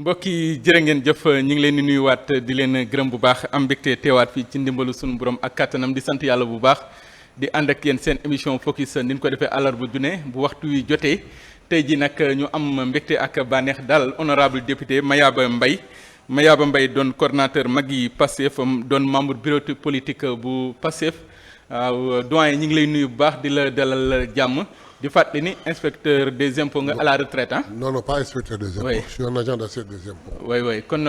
mbokk yi jërë ngeen jëf ñu ngi leen di nuyuwaat di leen gërëm bu baax am mbégte teewaat fii ci ndimbalu sunu borom ak kattanam di sant yàlla bu baax di ànd ak yéen seen émission focus ni ñu ko defee àllarba ju ne bu waxtu wi jotee tey ji nag ñu am mbégte ak bànneex daal honorable député Mayaba Mbaye doon coordonnateur mag yi Pastef doon membre bureau politique bu Pastef waaw doyen ñi ngi lay nuyu bu baax di la dalal jàmm. di fàttali ni inspecteur des impôts nga à la retraite ah. non pas inspecteur des impôts. Oui. Je suis un agent d'assiette des impôts. oui kon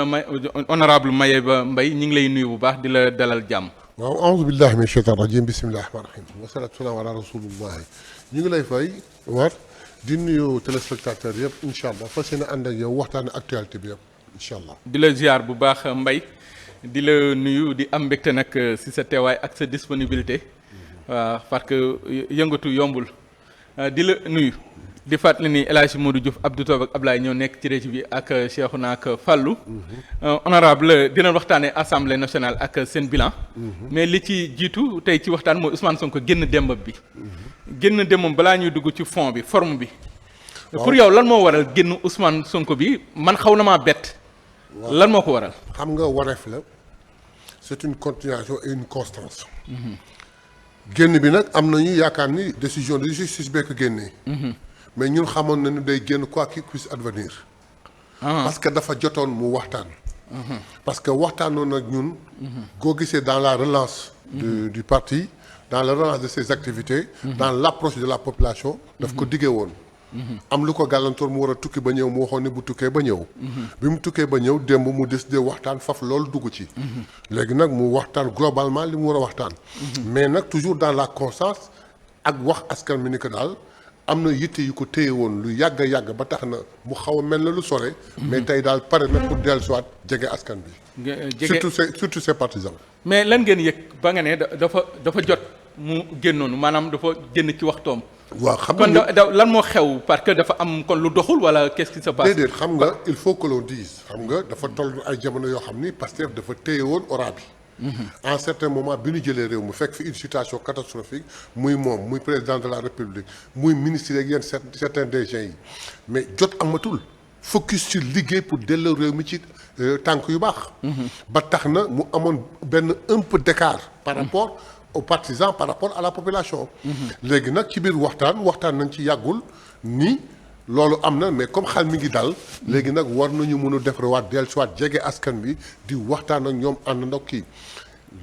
honorable Mayaba Mbaye ñi ngi lay nuyu bu baax di la dalal jàmm. waaw aouzu billahi min shaytan rajim bismillahi rahmani rahim wasalaatu salaam ala rasulillah ñu ngi lay fay war di nuyu téléspectateurs yëpp incha allah fas yéene ànd ak yow waxtaane actualité bi yëpp incha allah. di la ziar bu baax Mbaye di la nuyu di am mbégte nag si sa teewaay ak sa disponibilité waaw parce que yëngatu yombul. di la nuyu di fàttali ni El Hadj Modou Diouf Abdou Toob ak Ablaye ñoo nekk ci régie bi ak Cheikhouna ak Fallou. honorable dina waxtaanee assemblée nationale ak seen bilan. mais li ci jiitu tey ci waxtaan mooy Ousmane Sonko génn démbam bi. génn démbam balaa ñuy dugg ci fond bi forme bi. pour yow lan moo waral génn Ousmane Sonko bi man xaw na maa bett. lan moo ko waral. xam nga wareef la c'est une continuation et une constance. génn bi nag am nañu yaakaar ni décision de justice bee ko génnee. mais ñun xamoon nañu day génn quoi qu'il puisse advenir. parce que dafa jotoon mu waxtaan. parce que waxtaanoon ak ñun. koo gisee dans la relance. du parti dans la relance de ses activités. dans l'approche de la population. daf ko diggee woon. am lu ko gàllantoor mu war a tukki ba ñëw mu waxoon ne bu tukkee ba ñëw. bi mu tukkee ba ñëw démb mu décidé waxtaan faf loolu dugg ci. léegi nag mu waxtaan globalement li mu war a waxtaan. mais nag toujours dans la constance ak wax askan mi ni ko daal am na yitte yu ko téye woon lu yàgg a yàgg ba tax na mu xaw a mel na lu sore. mais tey daal pare na pour dellusiwaat jege askan bi. surtout ses partisans. mais lan ngeen yëg ba nga ne dafa jot mu génnoon maanaam dafa génn ci waxtoom. waaw xam kon nga lan moo xew parce que dafa am kon lu doxul wala qu'est-ce qui se passe. déedéet xam nga il faut que l'on dise xam nga dafa toll ay jamono yoo xam ni Pastef dafa téye woon ora bi. en certain moment bi ñu jëlee réew mu fekk fi une situation catastrophique muy moom muy président de la république muy ministre yeeg yenn certains DG yi mais jot amatul focus ci liggéey pour delloo réew mi ci tànk yu baax. ba tax na mu amoon benn un peu d'écart par rapport. aux partisans par rapport à la population. léegi nag ci biir waxtaan nañ ci yàggul ni loolu am na mais comme xel mi ngi dal. léegi nag war nañu mën a defarwaat dellusiwaat jege askan bi di waxtaan ak ñoom ànd ndox kii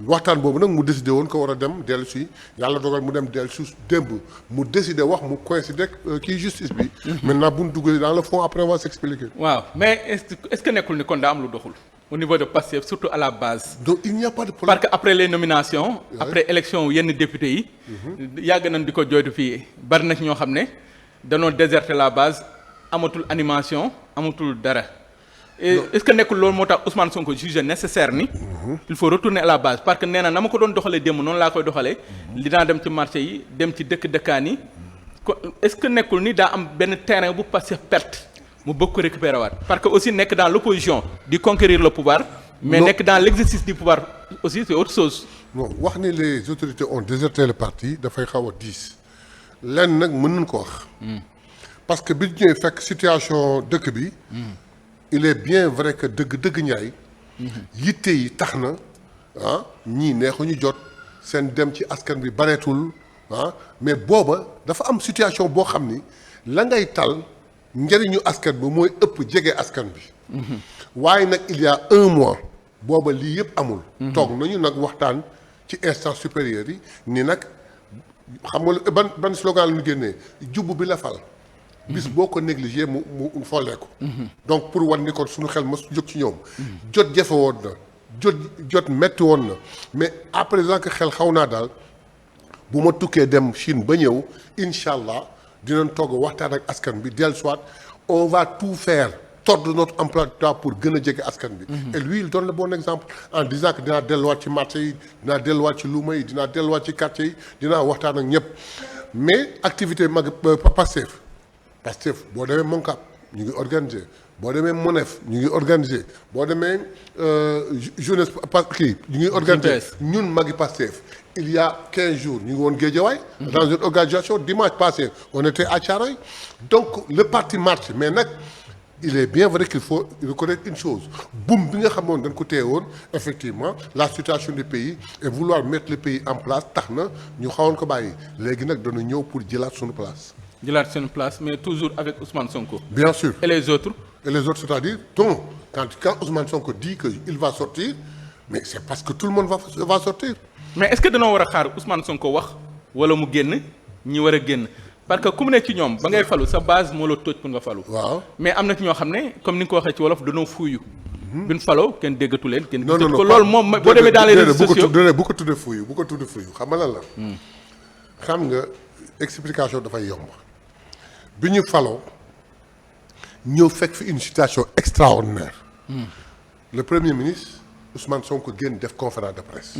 waxtaan boobu nag mu décidé woon ko war a dem dellu si yàlla dogal mu dem dellu si démb mu décidé wax mu coïncider kii justice bi. maintenant bu ñu duggee dans le fond après on va s'expliquer. waaw mais est-ce que nekkul ni kon daa am lu doxul. au niveau de Pastef surtout à la base. donc il n'y a pas de problème. parce que après les nominations. après élection yenn députés yi. yàgg nañ di ko jooytu fii bari na ci ñoo xam ne danoo déserter la base amatul animation amatul dara. est-ce que nekkul loolu moo tax Ousmane Sonko jugé nécessaire ni. il faut retourner à la base parce que nee na ma ko doon doxalee démb noonu laa koy doxalee. dinaa dem ci marché yi dem ci dëkkaan yi ko est-ce que nekkul ni daa am benn terrain bu Pastef perte. mu bëgg ko récupérer waat parce que aussi nekk dans l'opposition di conquérir le pouvoir mais nekk dans l'exercice du pouvoir aussi c'est autre chose. non wax ni les autorités ont déserté le parti dafay xaw a diis lenn nag mën nañ ko wax. parce que bi ñu ñëwee fekk situation dëkk bi. il est bien vrai que dëgg ñaay. yitte yi tax na ñii neexuñu jot seen dem ci askan bi bareetul mais booba dafa am situation boo xam ni la ngay tal. njëriñu askan bi mooy ëpp jege askan bi. waaye nag il y a un mois booba lii yëpp amul. toog nañu nag waxtaan ci instance supérieure yi ni nag xam nga ban slogan la ñu génnee jubbu bi la fal. bis boo ko négligé mu follee ko. donc pour wan ni kon suñu xel mos jóg ci ñoom. jot jafe woon na jot metti woon na mais à présent que xel xaw naa daal bu ma tukkee dem Chine ba ñëw incha allah. dinañ toog waxtaan ak askan bi dellu soit on va tout faire tordre notre emploi du temps pour gën a jege askan bi. et lui il donne le bon exemple en disant que dinaa delluwaat ci marché yi dinaa delluwaat ci luuma yi dinaa delluwaat ci quartier yi dinaa waxtaan ak ñëpp mais activité mag Pastef boo demee Moncap ñu ngi organiser boo demee Monef ñu ngi organiser boo demee jeunesse kii ñu ngi organiser ñun magi Pastef il y a 15 jours ñu ngi woon Guédiawaye dans une organisation dimanche passé on était à Thiaroye donc le parti marche mais nag il est bien vrai qu'il faut reconnaître une chose boum bi nga xamoon dañ ko téye woon effectivement la situation du pays et vouloir mettre le pays en place tax na ñu xawoon ko bàyyi léegi nag dañu ñëw pour jëlaat suñu place. jëlaat seen place mais toujours avec Ousmane Sonko. bien sûr et les autres. c'est-à-dire donc quand Ousmane Sonko dit que il va sortir mais c'est parce que tout le monde va sortir. mais est-ce que dañoo war a xaar Ousmane Sonko wax wala mu génn ñi war a génn. parce que ku mu ne ci ñoom ba ngay falu sa base moo la tóoj pour nga falu. waaw mais am na ci ñoo xam ne comme ni nga ko waxee ci wolof dañoo fuuyu. bi ñu faloo kenn déggatu leen. kenn non gisatu ko loolu moom boo demee dans les réseaux sociaux bu ko tuddee fuuyu xam nga lan la. xam nga explication dafay yomb. bi ñu faloo ñëw fekk fi une situation extraordinaire. le premier ministre Ousmane Sonko génn def conférence de presse.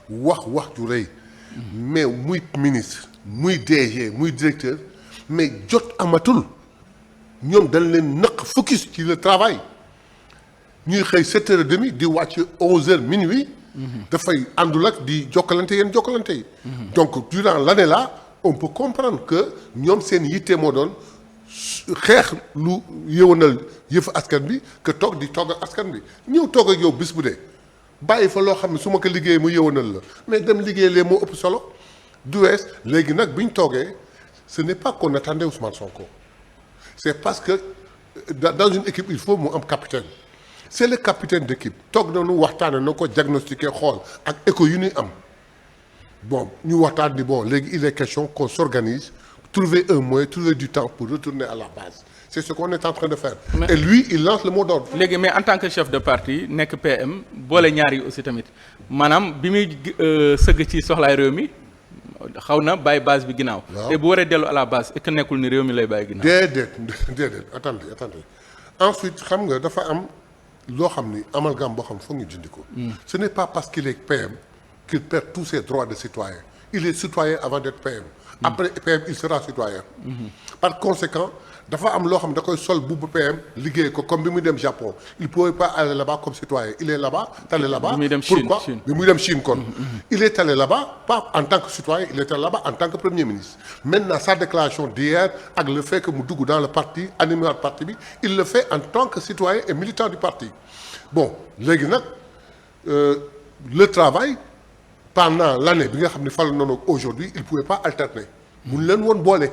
wax ju rëy. mais muy ministre. muy DG muy directeur mais jot amatul ñoom dañ leen nëq focus ci le travail ñuy xëy 7h30 di wàcc 11h minuit. dafay àndul ak di jokkalante yi. donc durant l'année là on peut comprendre que ñoom seen yitte moo doon xeex lu yëwanal yëfu askan bi que toog ak askan bi ñëw toog ak yow bis bu dee bàyyi fa loo xam ne su ma ko liggéeyee mu yëwanal la mais dem liggéey lee moo ëpp solo. du wees léegi nag bi ñu toogee ce n'est pas qu'on attendait Ousmane Sonko c'est parce que dans une équipe il faut mu am capitaine c'est le capitaine d'équipe toog nañu waxtaane na ko diagnostiqué xool ak écho yu ñuy am bon ñu waxtaan ni bon léegi il est question qu'on s'organise trouver un moyen trouver du temps pour retourner à la base c'est ce qu'on est en train de faire et lui il lance le mot d'ordre. léegi mais en tant que chef de parti nekk PM boole ñaar yi aussi tamit maanaam bi muy sëgg ci soxlaay réew mi xaw na bàyyi base bi ginnaaw. te bu waree dellu à la base et que nekkul ni réew mi lay bàyyi ginnaaw. déedéet attendez ensuite xam nga dafa am loo xam ni amalgame boo xam foog ñu dindi ko. ce n'est pas parce qu'il est PM qu'il perd tous ses droits de citoyen il est citoyen avant d'être PM. après PM il sera citoyen. par conséquent dafa am loo xam da koy sol bu PM liggéey ko comme bi muy dem Japon il pouvait pas aller là-bas comme citoyen il est là-bas allé là-bas. pourquoi bi muy dem Chine kon. il est allé là-bas pas en tant que citoyen il est allé là-bas en tant que premier ministre. maintenant sa déclaration d'hier ak le fait que mu dugg dans le parti animé parti bi il le fait en tant que citoyen et militant du parti bon léegi nag le travail pendant l'année bi nga xam ne fal noonu aujourd'hui il pouvait pas alterner. mun leen woon boole.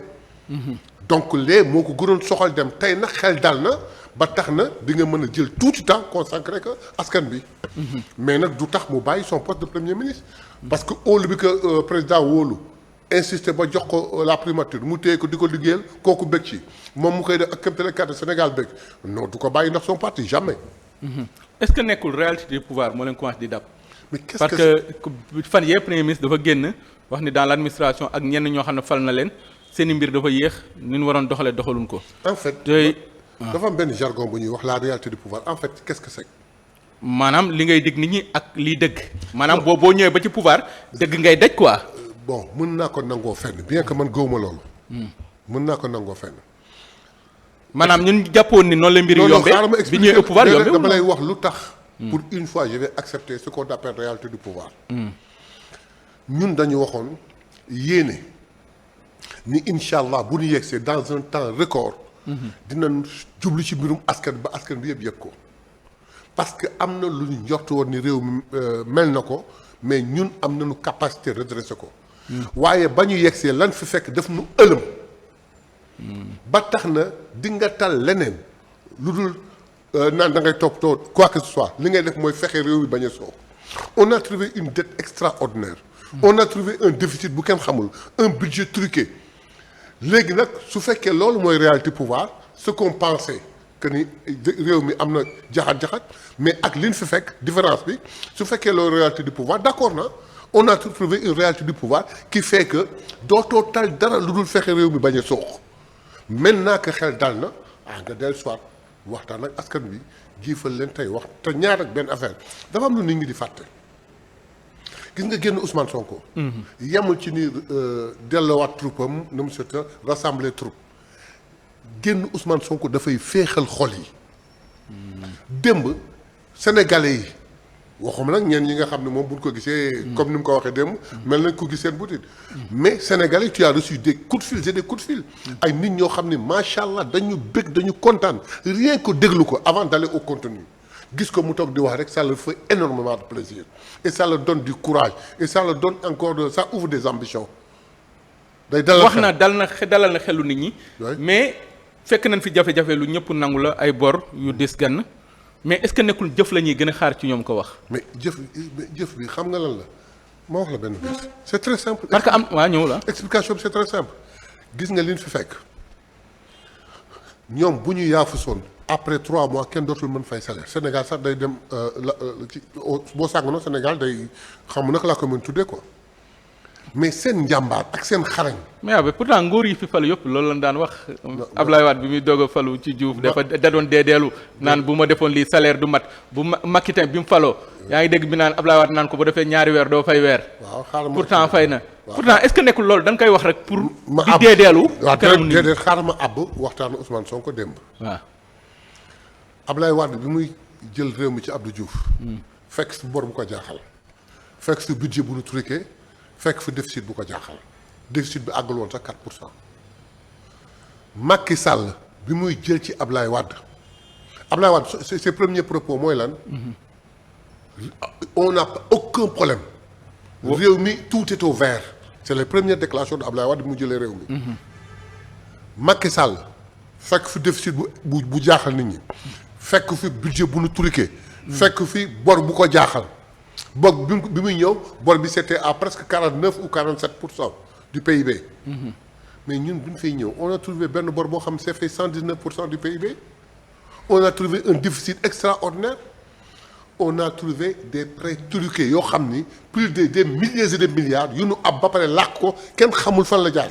donc lee moo ko gënoon soxal dem tey nag xel dal na ba tax na di nga mën a jël tuuti temps consacré que askan bi. mais nag du tax mu bàyyi son poste de premier ministre. parce que óolu bi que président wóolu insisté ba jox ko la primature mu téye ko di ko liggéeyal kooku bëgg ci moom mu koy def ak kéemtale carte Sénégal bëgg non du ko bàyyi ndax son parti jamais. est-ce que nekkul réalité du pouvoir moo leen commencé di dab. mais qu'est-ce parce que fan yee premier ministre dafa génn wax ni dans l'administration ak ñenn ñoo xam ne fal na leen. seeni mbir dafa yéex ni ñu waroon doxalee doxaluñ ko. en fait dafa am benn jargon bu ñuy wax la réalité du pouvoir en fait qu'est-ce que c'est. maanaam li ngay dig nit ñi ak liy dëgg. maanaam boo ñëwee ba ci pouvoir dëgg ngay daj quoi. bon mën naa ko nangoo fenn bien que man gëwuma loolu. mën naa ko nangoo fenn. maanaam ñun jàppoon ni noonu la mbir yombee bi ñëwee au pouvoir yombee dama lay wax lu tax. pour une fois je vais accepter ce qu'on appelle réalité du pouvoir. ñun dañu waxoon yéene. ni incha allah bu ñu yegsee dans un temps record. dinañ jublu ci mbirum askan ba askan bi yëpp yëg ko. parce que am na lu ñu njort woon ni réew mi mel na ko mais ñun am nañu capacité redresser ko. waaye ba ñu yegsee lan fi fekk def nu ëlëm. ba tax na di nga tal leneen lu dul naan da ngay toppatoo quoi que ce soit li ngay def mooy fexe réew mi bañ a soow. on a trouvé une dette extraordinaire. on a trouvé un déficit bu kenn xamul un budget truqué. léegi nag su fekkee loolu mooy réalité pouvoir ce qu'on pensait que ni réew mi am na jaxat-jaxat mais ak li ñu fi fekk différence bi su fekkee loolu réalité du pouvoir d'accord na on a trouvé une réalité du pouvoir qui fait que dootoo tal dara lu dul fexe réew mi bañ a soox maintenant que xel dal na nga dellu soit waxtaan ak askan bi jiifal leen tey wax te ñaar ak benn affaire dafa am lu nit ñi di fàtte gis nga génn Ousmane Sonko. yemul ci ni delloowaat troupe am nu mu sota rassembler troupe génn Ousmane Sonko dafay féexal xol yi. démb sénégalais yi waxuma nag ñeen ñi nga xam ne moom bu ñu ko gisee. comme ni mu ko waxee démb. mel nañ ko gis seen boutique. mais Sénégalais tu as reçu des coups de fil et des coups de fil. ay nit ñoo xam ne macha allah dañu bëgg dañu kontaan rien que déglu ko avant d'aller au contenu gis ko mu toog di wax rek ça leur fait énormément de plaisir et ça leur donne du courage et ça leur donne encore ça ouvre des ambitions. day dalal wax na dalal na xelu nit ñi. Ouais. mais fekk nañ fi jafe-jafe lu ñëpp nangu la ay bor yu des gann mais est-ce que nekkul jëf la ñuy gën a xaar ci ñoom ko wax. mais jëf bi xam nga lan la ma wax la benn bés. c'est très simple. parce que am waa ñëw la. explication bi c'est très simple gis nga li ñu fi fekk ñoom bu ñu yaafusoon après 3 mois kenn dootul mën fay salaire Sénégal sax day dem boo sàggoonoo Sénégal day xam naka laa ko mën tuddee quoi mais seen njàmbaar ak seen xarañ. mais waaw pourtant nguur yi fi falu yëpp loolu lañ daan wax. Ablaye Wade bi muy doog a falu ci Diouf dafa da doon deedeelu naan bu ma defoon lii salaire du mat bu Macky tamit bi mu faloo. yaa ngi dégg bi naan Ablaye Wade naan ko bu defee ñaari weer doo fay weer. waaw xaaral ma pourtant fay na. pourtant est-ce que nekkul loolu da nga koy wax rek pour. ma di deedeelu. waaw kanamu nit ñi déedéet xaaral ma àbb waxtaanu Ousmane Sonko démb. waaw. Ablaye Wade bi muy jël réew mi ci Abdou Diouf. fekk si bor bu ko jaaxal. fekk si budget bu nu truqué fekk fi déficit bu ko jaaxal déficit bi àggul woon sax 4%. Macky Sall bi muy jël ci Ablaye Wade ses premiers propos mooy lan. on n'a aucun problème. réew mi tout est au vert. c'est les premières déclarations de Ablaye Wade bi mu jëlee réew mi. Macky Sall fekk fi déficit bu jaaxal nit ñi. fekk fi budget bu nu truqué. fekk fi bor bu ko jaaxal. bor bi muy ñëw bor bi c'était à presque 49 ou 47% du PIB. mais ñun bu ñu fay ñëw on a trouvé benn bor boo xam ne c'est fait 119% du PIB. on a trouvé un déficit extraordinaire. on a trouvé des prêts truqués yoo xam ni plus de des milliers et des milliards yu nu ab ba pare làq ko kenn xamul fan la jaar.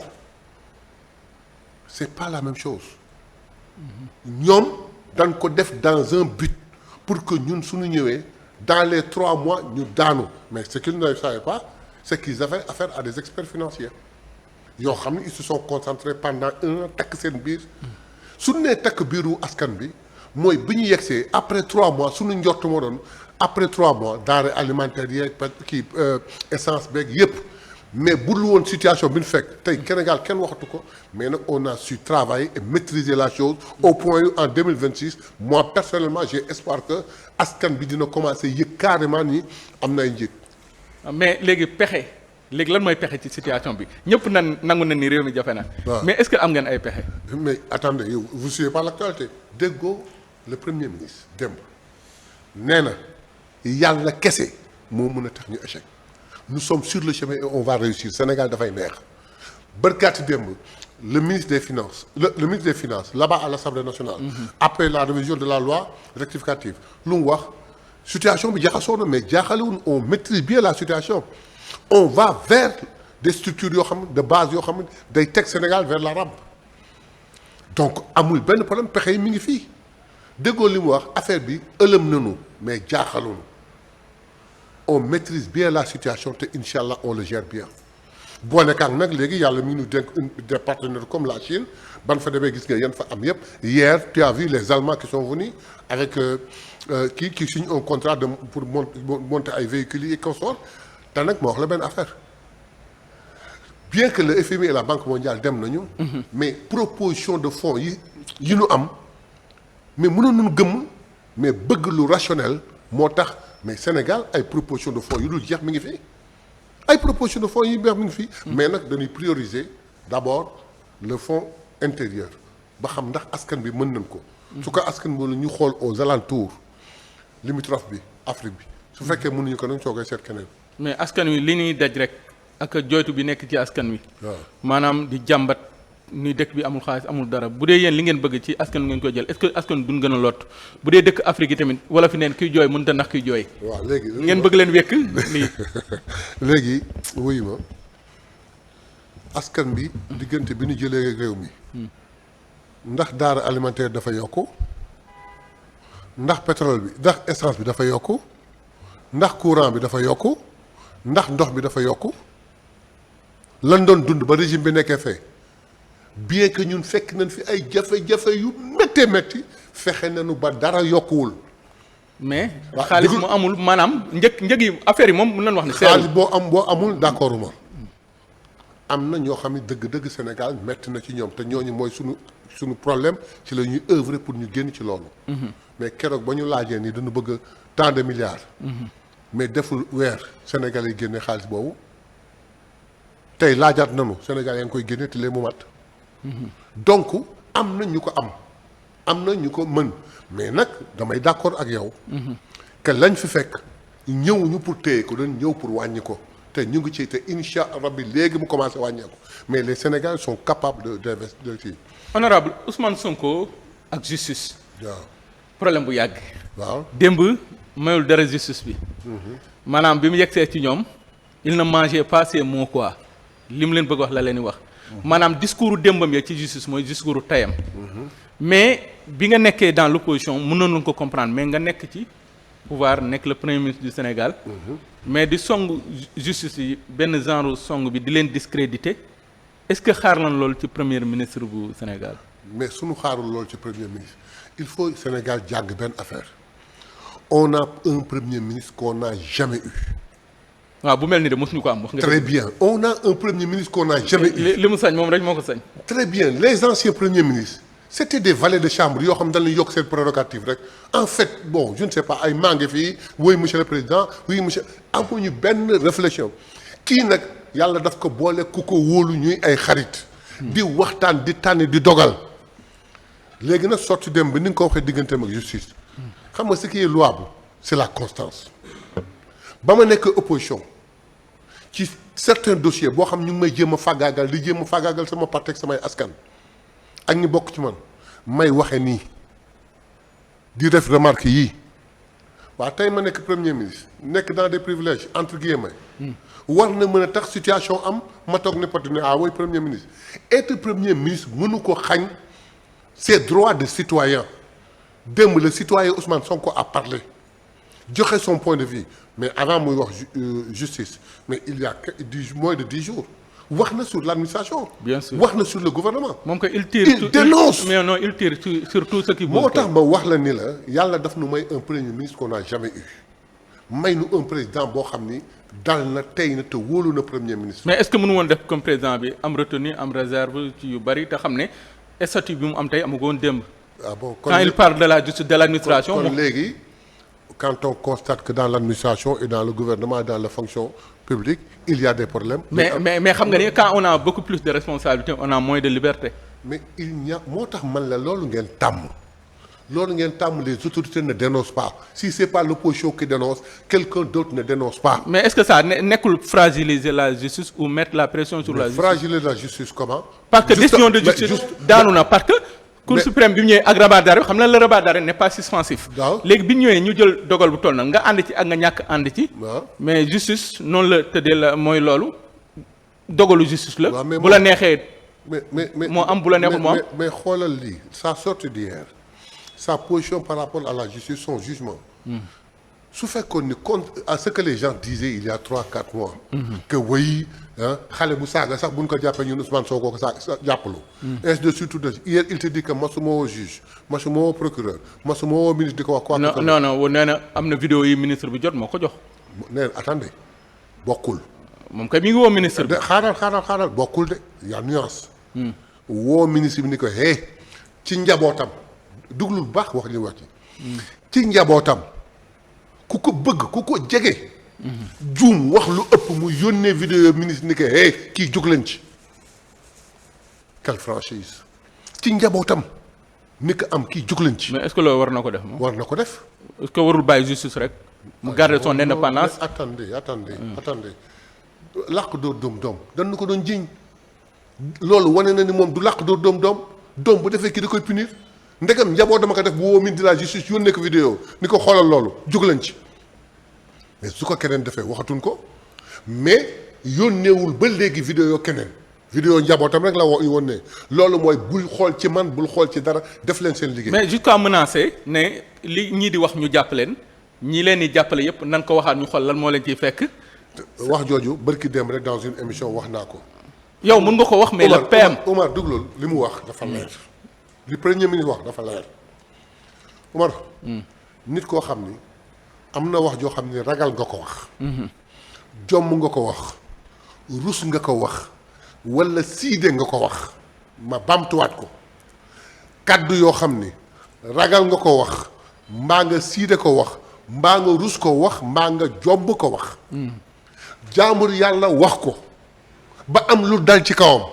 c'est pas la même chose. ñoom dañ ko def dans un but pour que ñun suñu ñëwee. dans les 3 mois ñu daanu mais ce qu'ils ne savaient pas c'est qu'ils avaient affaire à des experts financiers yoo xam ne ils se sont concentrés pendant 1 an takk seen biir suñu nee takk biiru askan bi mooy bi ñu yegsee après 3 mois suñu njort moo doon après 3 mois denrées alimentaires yeeg kii essence beeg yépp mais bu dul woon situation bi ñu fekk tey Sénégal kenn waxatu ko mais nag on a su travailler et maîtriser la chose au point où en 2026 moi personnellement j'ai espoir que askan bi dina commencer yëg carrément ni am na ay njëg. mais léegi pexe léegi lan mooy pexe ci situation bi ñëpp nangu na ni réew mi jafe na. mais est-ce que am ngeen ay pexe. mais attendez yow vous suivez pas l'actualité déggoo le premier ministre démb nee na yàlla kese moo mën a tax ñu échec. nous sommes sur le chemin et on va réussir Sénégal dafay neex barkaati démb le ministre des finances le ministre des finances là-bas à l'Assemblée nationale. après la révision de la loi rectificative lu mu wax situation bi jaxasoo na mais jaaxalewuñ on maîtrise bien la situation on va vers des structures yoo xam ne de base yoo xam ne day teg Sénégal vers la rampe donc amul benn problème pexe yi mi ngi fii déggoo li mu wax affaire bi ëlëm nañu mais jaaxaluñu on maîtrise bien la situation te incha allah on le gère bien boo nekkaat nag léegi yàlla mi ngi ñu dénk des partenaires comme la Chine ban fa demee gis nga yan fa am yépp hier tu as vu les Allemands qui sont venus avec qui signent un contrat pour monter ay véhicules yi et consorts te nag ma wax la benn affaire bien que le FMI et la Banque mondiale dem nañu. mais proposition de fonds yi ñu am mais mënoon nañu gëmm mais bëgg lu rationnel moo tax. mais Sénégal ay proposition de fonds yu dul jeex mi ngi fi ay proposition de fonds yi jeex mi ngi fi. mais nag dañuy prioriser d'abord le fonds intérieur ba xam ndax askan bi mën nañ ko. su ko askan bi ñu xool aux alentours limitrophes bi Afrique bi su fekkee mënuñu ko nañ soogay seet keneen. mais askan wi li ñuy daj rek ak joytu bi nekk ci askan wi. waaw maanaam di jàmbat ni dëkk bi amul xaalis amul dara bu dee yéen li ngeen bëgg ci askan ngeen koy jël est-ce que askan duñ gën a lot bu dee dëkk Afrique yi tamit wala fi neen kuy jooy mënut a ndax kuy jooy. waaw léegi ngeen bëgg leen wekk lii. léegi wuyu ma askan bi diggante bi ñu jëlee réew mi ndax denrée alimentaire dafa yokku ndax pétrole bi ndax essence bi dafa yokku ndax courant bi dafa yokku ndax ndox bi dafa yokku lan doon dund ba régime bi nekkee fee. bien que ñun fekk nañ fi ay jafe-jafe yu méttee métti fexe nañu ba dara yokkuwul mais waaw xaalis mu amul maanaam njëg yi affaire yi moom mën nañu wax ne xaalis boo amul d'accord uma am na ñoo xam ne dëgg-dëgg Sénégal metti na ci ñoom te ñooñu mooy suñu problème ci la ñuy œuvrer pour ñu génn ci loolu mais keroog ba ñu laajee ni dañu bëgg tant de milliards mais deful weer Sénégal yi génne xaalis boobu tey laajaat nañu Sénégal yaa ngi koy génne te lee mu mat donc am na ñu ko am na ñu ko mën mais nag damay d'accord ak yow que lañ fi fekk ñëwuñu pour téye ko dañ ñëw pour wàññi ko te ñu ngi ci te incha rabbi léegi mu commencé wàññeeku mais les Sénégalais sont capables de ci. honorable Ousmane Sonko ak justice. waaw problème bu yàgg. waaw démb mayul dara justice bi. maanaam bi mu yegsee ci ñoom il ne mangeait pas ses mots quoi li mu leen bëgg wax la leen di wax. maanaam discours démbam ya ci justice mooy discours tayam. mais bi nga nekkee dans l'opposition mënoon ko comprendre mais nga nekk ci pouvoir nekk le premier ministre du Sénégal. mais di song justice yi benn genre song bi di leen discréditer est-ce que xaar lan loolu ci premier ministre bu Sénégal. mais suñu xaarul loolu ci premier ministre il faut Sénégal jàng benn affaire on a un premier ministre qu'on n'a jamais eu. waaw bu mel ni de mosuñu ko am wax nga. très bien on a un premier ministre qu'on n'a jamais eu. li mu sañ moom rek moo ko sañ. très bien les anciens premiers ministres c'était des valets de chambre yoo xam ne dañu yokk seen prérogative rek en fait bon je ne sais pas ay maa ngi fii oui monsieur le président oui monsieur amuñu benn réflexion kii nag yàlla daf ko boole ku ko wóolu ñuy ay xarit. di waxtaan di tànn di dogal. léegi nag sotti dem ba ni nga ko waxee digganteem ak justice. xam nga ce qui est louable c'est la constance. ba ma nekk opposition ci certains dossiers boo xam ñu ngi may jéem a fàggaagal di jéem a fàggaagal sama parti ak samay askan. ak ñi bokk ci man may waxe nii di def remarque yii waaw tey ma nekk premier ministre nekk dans des privilèges entre guillemets war na mën a tax situation am ma toog ne pati ne oui premier ministre être premier ministre mënu ko xañ ses droits de citoyen démb le citoyen Ousmane Sonko a parlé joxe son point de vue mais avant muy wax justice mais il y a moins de 10 jours wax na sur l'administration. bien sûr wax na sur le gouvernement. moom que il dénonce mais non il tire sur tout ce qui bouge. moo tax ma wax la ni la yàlla daf nu may un premier ministre qu'on n'a jamais eu may nu un président boo xam ni dal na tey na te wóolu na premier ministre. mais est-ce que mënu woon def comme président bi am retenue am réserve ci yu bari te xam ne statut bi mu am tey amagu woon démb. ah bon quand il parle de la justice de l'administration. kon léegi quand on constate que dans l'administration et dans le gouvernement et dans la fonction publique il y a des problèmes. mais xam nga ni quand on a beaucoup plus de responsabilités on a moins de liberté. mais il n'y a moo tax man la loolu ngeen tàmm les autorités ne dénoncent pas si c'est pas l'opposition qui dénonce quelqu'un d'autre ne dénonce pas. mais est-ce que ça nekkul fragiliser la justice ou mettre la pression sur la justice. fragiliser la justice comment. parce que décision de justice daanu na parce que. Cour suprême bi mu ñëwee ak rabat d'arrêt xam na le rabat d'arrêt n'est pas suspensif. waaw léegi bi ñu ñëwee ñu jël dogal bu toll na nga ànd ci ak nga ñàkk ànd ci. waaw mais justice noonu la tëddee la mooy loolu dogalu justice la. waaw mais bu la neexee. mais moo am bu la neexul moo am. mais xoolal lii sa sortie d'hier sa position par rapport à la justice son jugement. su fekkoon ni compte à ce que les gens disaient il y a 3-4 mois. que oui xale bu saaga sax buñ ko jàppee ñun Ousmane Sonko ko saaga jàppalu. ainsi de suite de hier il te dit que masuma woo juge masuma woo procureur masuma woo ministre di ko wax. quoi non nee na am na vidéo yi ministre bi jot moo ko jox. nee na attendez bokkul. moom kay mi ngi woo ministre bi. xaaral bokkul de y a nuance. woo ministre bi ni ko ci njabootam duglul baax wax li wax ci njabootam. ku ko bëgg ku ko jege. juum wax lu ëpp mu yónnee vidéo ministre ni que kii jóg leen ci. quelle franchise. ci njabootam ni ko am kii jóg leen ci. mais est-ce que loolu war na ko def moom. war na ko def. est-ce que warul bàyyi justice rek. mu garder son indépendance. attendez. làq dóor doom dañu ko doon jiiñ. loolu wane na ni moom du làq dóor doom bu defee kii da koy punir. ndegam njaboot dama ko def bu woo ministre de la justice yónnee ko vidéo ni ko xoolal loolu jóg leen ci mais su ko keneen defee waxatuñ ko mais yónneewul ba léegi vidéo keneen vidéo njabootam rek la woon ne loolu mooy bul xool ci man bul xool ci dara def leen seen liggéey. mais jusqu'à menacer ne li ñii di wax ñu jàpp leen ñi leen di jàppale yépp nan ko waxaat ñu xool lan moo leen ciy fekk. wax jooju barki dem rek dans une émission wax naa ko. yow mën nga ko wax mais le PM Omar duglul li mu wax dafa leer. li premier ministre wax dafa leer Omar. nit koo xam ni am na wax joo xam ne ragal nga ko wax. jomm nga ko wax. rus nga ko wax. wala siide nga ko wax. ma bamtuwaat ko. kaddu yoo xam ni ragal nga ko wax. mbaa nga siide ko wax. mbaa nga rus ko wax mbaa nga jomm ko wax. jaambur yàlla wax ko. ba am lu dal ci kawam.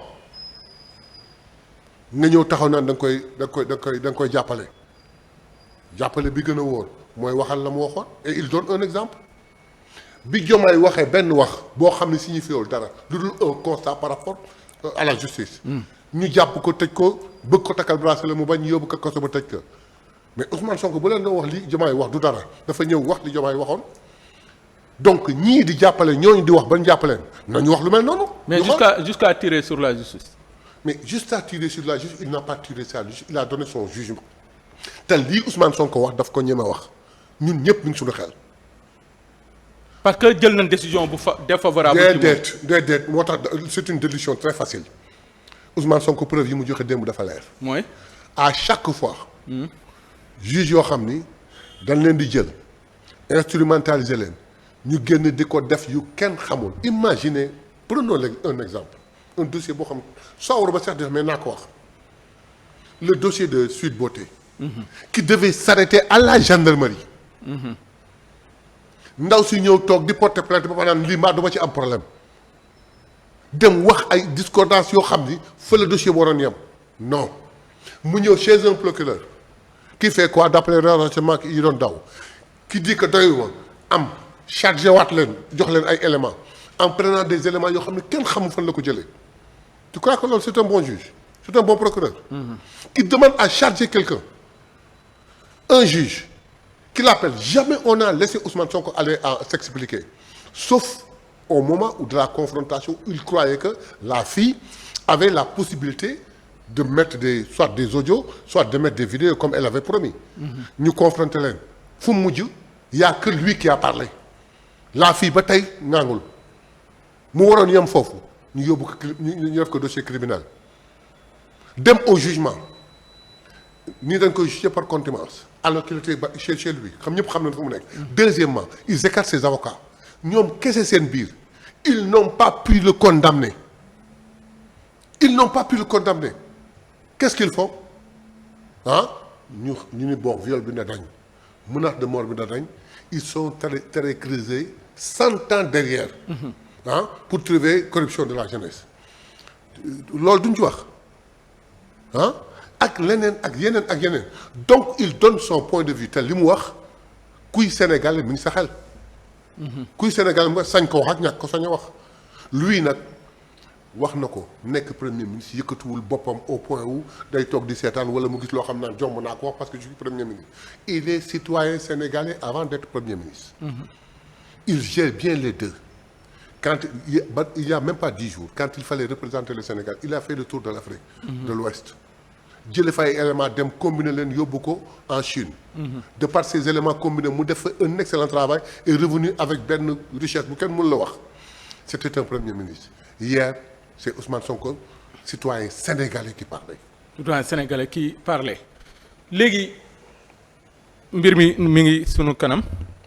nga ñëw taxaw naan da nga koy jàppale. jàppale bi gën a wóor mooy waxal la mu waxoon et il donne un exemple bi Diomaye waxee benn wax boo xam ne signifiewul dara lu dul un constat par rapport à la justice. ñu jàpp ko tëj ko bëgg ko takkal bracelet mu bañ yóbbu ko kaso ba tëj ko mais Ousmane Sonko bu leen doon wax li Diomaye wax du dara dafa ñëw wax li Diomaye waxoon donc ñii di jàppale ñooñu di wax ban jàppaleen nañu wax lu mel noonu. mais jusqu'à tirer sur la justice. mais juste à tirer sur la justice il n'a pas tiré sur la justice il a donné son jugement. te lii Ousmane Sonko wax daf ko ñeme wax ñun ñëpp ñu ngi suñu xel. parce que jël nañ décision bu défavorable. déedéet moo tax c'est une décision très facile Ousmane Sonko preuve yi mu joxe démb dafa leer. mooy. à chaque fois. juge yoo xam ni dañ leen di jël instrumentaliser leen ñu génn di ko def yu kenn xamul. imaginez prenons un exemple un dossier boo xam soo war ba sax def mais naa ko wax le dossier de Sweet Beauté. qui devait s'arrêter à la gendarmerie. ndaw si ñëw toog di porter plainte ba ma naan lii mbaa duma ci am problème dem wax ay discordance yoo xam ni fa le dossier waroon yem non mu ñëw chez un procureur qui fait quoi d'après renseignement yi doon daw qui dit que doyuma am chargé waat leen jox leen ay éléments en prenant des éléments yoo xam ne kenn xamul fan la ko jëlee tu crois que loolu c'est un bon juge c'est un bon procureur. qui demande à charger quelqu'un un juge qui l'appelle jamais on a laissé Ousmane Sonko aller à s'expliquer sauf au moment où de la confrontation il croyait que la fille avait la possibilité de mettre soit des audios soit de mettre des vidéos comme elle avait promis. ñu confronter leen fu mu mujj y a que lui qui a parlé la fille ba tey ngaangul mu waroon yem foofu ñu yóbbu ko ñu def ko dossier criminel dem au jugement nii dañ koy juger par contumace alors qu'il était chez lui xam ñëpp xam nañ fu mu nekk. deuxièmement ils écartent ses avocats ñoom kese seen biir ils n'ont pas pu le condamner qu'est-ce qu'ils font ñu ni bon viol bi na dañ menace de mort bi na dañ ils sont terrorisés 100 ans derrière. pour trouver corruption de la jeunesse loolu duñ ci wax ak leneen ak yeneen donc il donne son point de vue te li mu wax kuy Sénégalais mi ngi sa xel. kuy Sénégalais mu sañ ko wax ak ñàkk ko sañ a wax. lui nag wax na ko nekk premier ministre yëkkatuwul boppam au point où day toog di seetaan wala mu gis loo xam naan jomb naa ko wax parce que je suis premier ministre il est citoyen sénégalais avant d'être premier ministre. il gère bien les deux. quand il y a même pas 10 jours quand il fallait représenter le Sénégal il a fait le tour de l'Afrique. de l'Ouest jële fa ay éléments dem combiner leen yóbbu ko en Chine. de par ces éléments combinés mu def fa un excellent travail et revenu avec benn richesse bu kenn mën la wax c'était un premier ministre hier c'est Ousmane Sonko citoyen sénégalais qui parlait. citoyen sénégalais qui parlait léegi mbir mi ngi sunu kanam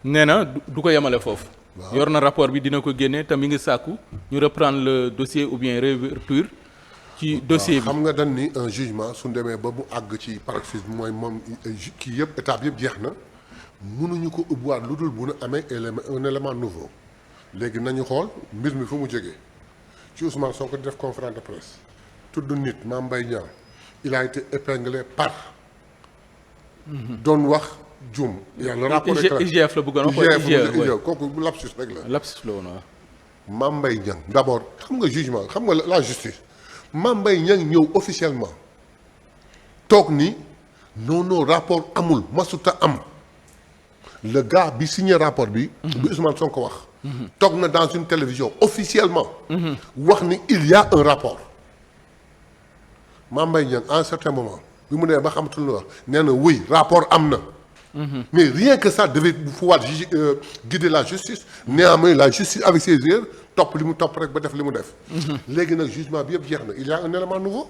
nee na du ko yemale foofu. yor na rapport bi dina ko génne te mi ngi sàkku ñu reprendre le dossier ou bien réouverture ci dossier bi. xam nga dañ ni un jugement su demee ba mu àgg ci paroxysme mooy moom kii yëpp étape yëpp jeex na mënuñu ko ubbiwaat lu dul bu nu amee un élément nouveau léegi nañu xool mbir mi fu mu jógee ci Ousmane Sonko di def conférence de presse tudd nit Mame Mbaye Niang il a été épinglé par doon wax Dioum. le rapport IGF la bëggoon wax IGF kooku lapsus rek la. lapsus la woon waaw. Mame Mbaye Niang d'abord xam nga jugement xam nga la justice Mame Mbaye Niang ñëw officiellement toog ni non rapport amul masuta am le gars bi signé rapport bi. bi Ousmane Sonko wax. toog na dans une télévision officiellement. wax ni il y a un rapport. Mame Mbaye Niang à un certain moment bi mu nee ba xamatul lu wax nee na oui rapport am na. mais rien que ça devait pouvoir guider la justice. néanmoins la justice avec ses erreurs topp li mu topp rek ba def li mu def. léegi nag jugement bi yëpp jeex na il y a un élément nouveau.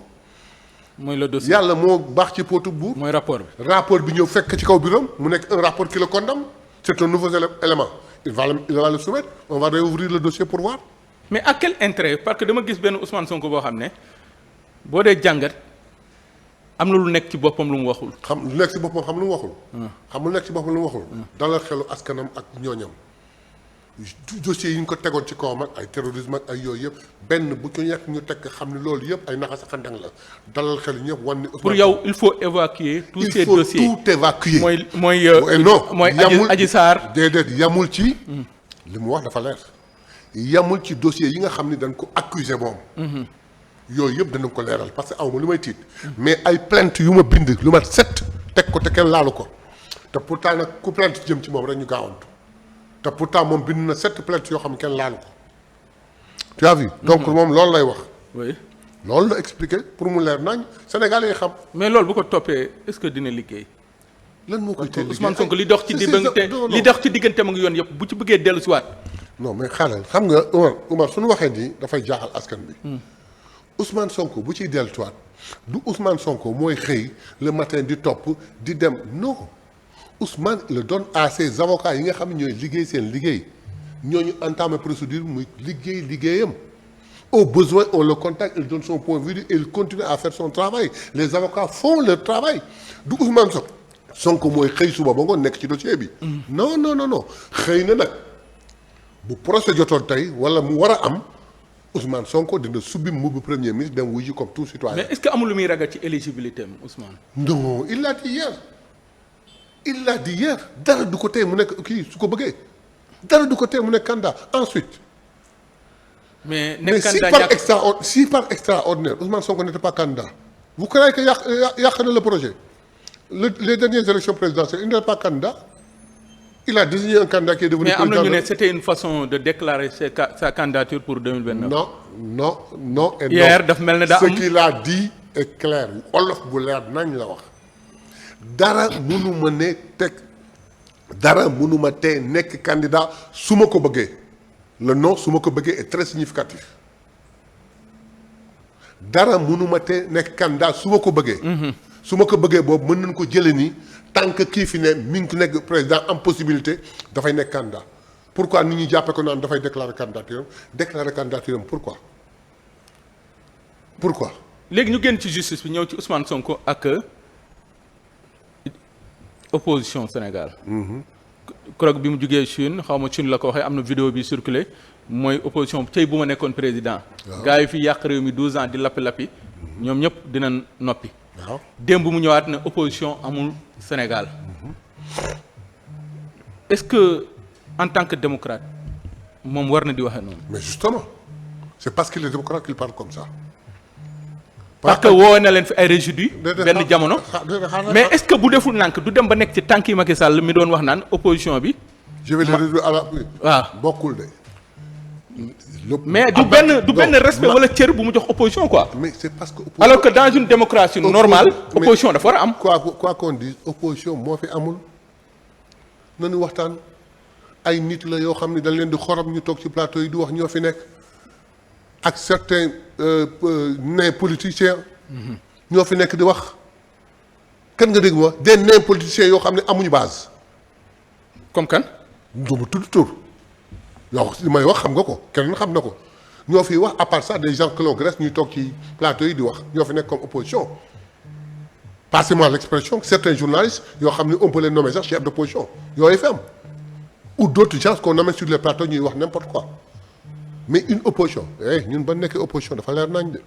mooy le dossier yàlla moo baax ci potu buur. mooy rapport bi. rapport bi ñëw fekk ci kaw biram mu nekk un rapport qui le condamne c'est un nouveau élément il va le soumettre on va réouvrir le dossier pour voir. mais à quel intérêt parce que dama gis benn Ousmane Sonko boo xam ne boo dee jàngat am na lu nekk ci boppam lu mu waxul. xam lu nekk ci boppam xam lu mu waxul. xam lu nekk ci boppam lu mu waxul. dalal xelu askanam ak ñooñam. dossiers yi ñu ko tegoon ci kawam ak ay terrorisme ak ay yooyu yëpp benn bu ci nekk ñu teg xam ne loolu yëpp ay naxa xandang la dalal xelu ñëpp wan ni. pour yow il faut évacuer tous ces dossiers il faut tout évacuer. non mooy Adji Sarr déedéet yamul ci. li mu wax dafa leer. yamul ci dossier yi nga xam ni dañ ko accuser moom. yooyu yëpp danañ ko leeral parce que aw ma lu may tiit. mais ay plainte yu ma bind lu ma 7 teg ko te kenn laalu ko te pourtant nag ku plainte jëm ci moom rek ñu gaawantu. te pourtant moom bind na 7 plaintes yoo xam ne kenn laalu ko tu as vu. donc moom loolu lay wax. oui loolu la expliqué pour mu leer nañ Sénégal yi xam. mais loolu bu ko toppee est-ce que dina liggéey. lan moo koy teel liggéey Ousmane Sonko li dox ci diggante mu ngi yoon yëpp bu ci bëggee dellu si waat. non mais xaaral xam nga Umar suñu waxee nii dafay jaaxal askan bi. Ousmane Sonko bu ciy dellu si waat du Ousmane Sonko mooy xëy le matin di topp di dem non. Ousmane il le donne à ses avocats yi nga xam ne ñooy liggéey seen liggéey ñooñu entamé procédure muy liggéeyam au besoin on le contacte il donne son point de vue et il continue à faire son travail les avocats font leur travail du Ousmane Sonko mooy xëy suba ba ngoon nekk ci dossier bi. non xëy na nag bu procès jotoon tey wala mu war a am Ousmane Sonko dina subbi mbubu premier ministre dem wuyu comme tout citoyen. mais est-ce que amul lu muy ragal ci éligibilité am Ousmane. non il l'a dit hier dara du ko tee mu nekk kii su ko bëggee dara du ko tee mu nekk candidat ensuite. mais si par extraordinaire Ousmane Sonko n'était pas candidat vous croyez que yàq na le projet les dernières élections présidentielles il n'était pas candidat il a désigné un candidat qui est devenu président. mais am na ñu ne c'était une façon de déclarer sa candidature pour 2029. non et hier daf mel ne daa am ce qu'il a dit est clair olof bu leer nañ la wax. dara mënuma tee nekk candidat su ma ko bëggee le nom su ma ko bëggee est très significatif dara mënuma tee nekk candidat su ma ko bëggee. su ma ko bëggee boobu mën nañ ko jëlee nii tant que kii fi ne mi ngi nekk président am possibilité dafay nekk candidat pourquoi nit ñi jàppee ko naan dafay déclarer candidature am pourquoi. léegi ñu génn ci justice bi ñëw ci Ousmane Sonko ak. opposition Sénégal. keroog bi mu jugee Chine xaw ma Chine la ko waxee am na vidéo bi circulé mooy opposition tey bu ma nekkoon président. waaw gars yi fi yàq réew mi 12 ans di lappi ñoom ñëpp dina noppi. waaw démb mu ñëwaat ne opposition amul Sénégal. est-ce que en tant que démocrate moom war na di waxee noonu. mais justement c'est parce qu'il est démocrate qu'il parle comme ça. parce que woo na leen fi ay résidus benn jamono mais est-ce que bu deful nànk du dem ba nekk ci tànk yi Macky Sall mi doon wax naan opposition bi. je vais les réduire à la. waaw bokkul de. mais du benn respect wala cër bu mu jox opposition quoi. mais c'est parce que. alors que dans une démocratie normale. opposition dafa war a am. quoi qu'on dise opposition moo fi amul. nañu waxtaan ay nit la yoo xam ne dañ leen di xorom ñu toog ci plateau yi di wax ñoo fi nekk. ak certains nains politiciens. ñoo fi nekk di wax. kan nga dégg ma des nains politiciens yoo xam ne amuñu base. comme kan. doomu tudd tur. yow li may wax xam nga ko kenn xam na ko ñoo fi wax à part ça des gens que l'on graisse ñuy toog ci plateau yi di wax ñoo fi nekk comme opposition. passez-moi l'expression certains journalistes yoo xam ne on peut les nommer sax chef d'opposition yooyu fi am. ou d'autres gens qu'on amène sur les plateaux ñuy wax n'importe quoi. mais une opposition ñun ba nekkee opposition dafa leer nañ de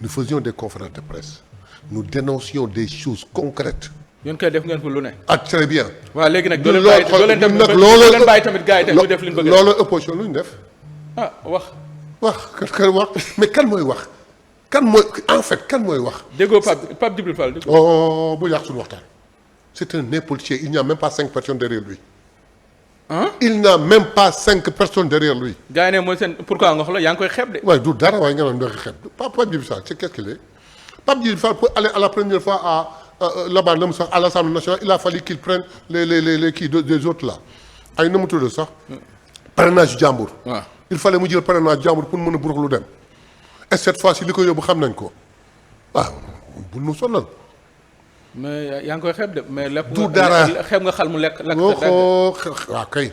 nous faisions des conférences de presse nous dénoncions des choses concrètes. yéen kay def ngeen fa lu ne. très bien. waaw léegi nag doo leen bàyyi tamit gars yi tamit ñu def li ñu bëgg loolu opposition lu ñu def. wax kan wax mais kan mooy wax kan mooy en fait kan mooy wax. déggoo Pape Djibril Fall déggoo. bu yàq suñu waxtaan. c'est un né politicien il n'y a même pas 5 personnes derrière lui. il n'a même pas 5 personnes derrière lui. gars yi ne mooy seen pourquoi nga xoolal yaa ngi koy xeeb de. waaye du dara waaye nga doon doon xeeb Pape Djibril Fall c'est qu'est-ce qu'il est Pape Djibril Fall pour aller à la première fois là-bas na mu sax à l'Assemblée nationale il a fallu qu'il prenne les kii des autres là ay na mu tudd sax. parrainage jàmbur. waaw il fallait mu jël parrainage jàmbur pour mën a burux lu dem. et cette fois ci li ko yóbbu xam nañ ko waaw bu nu sonal. mais yaa ngi koy xeeb de mais lépp. du dara xeeb nga xal mu lekk. lakk waaw kay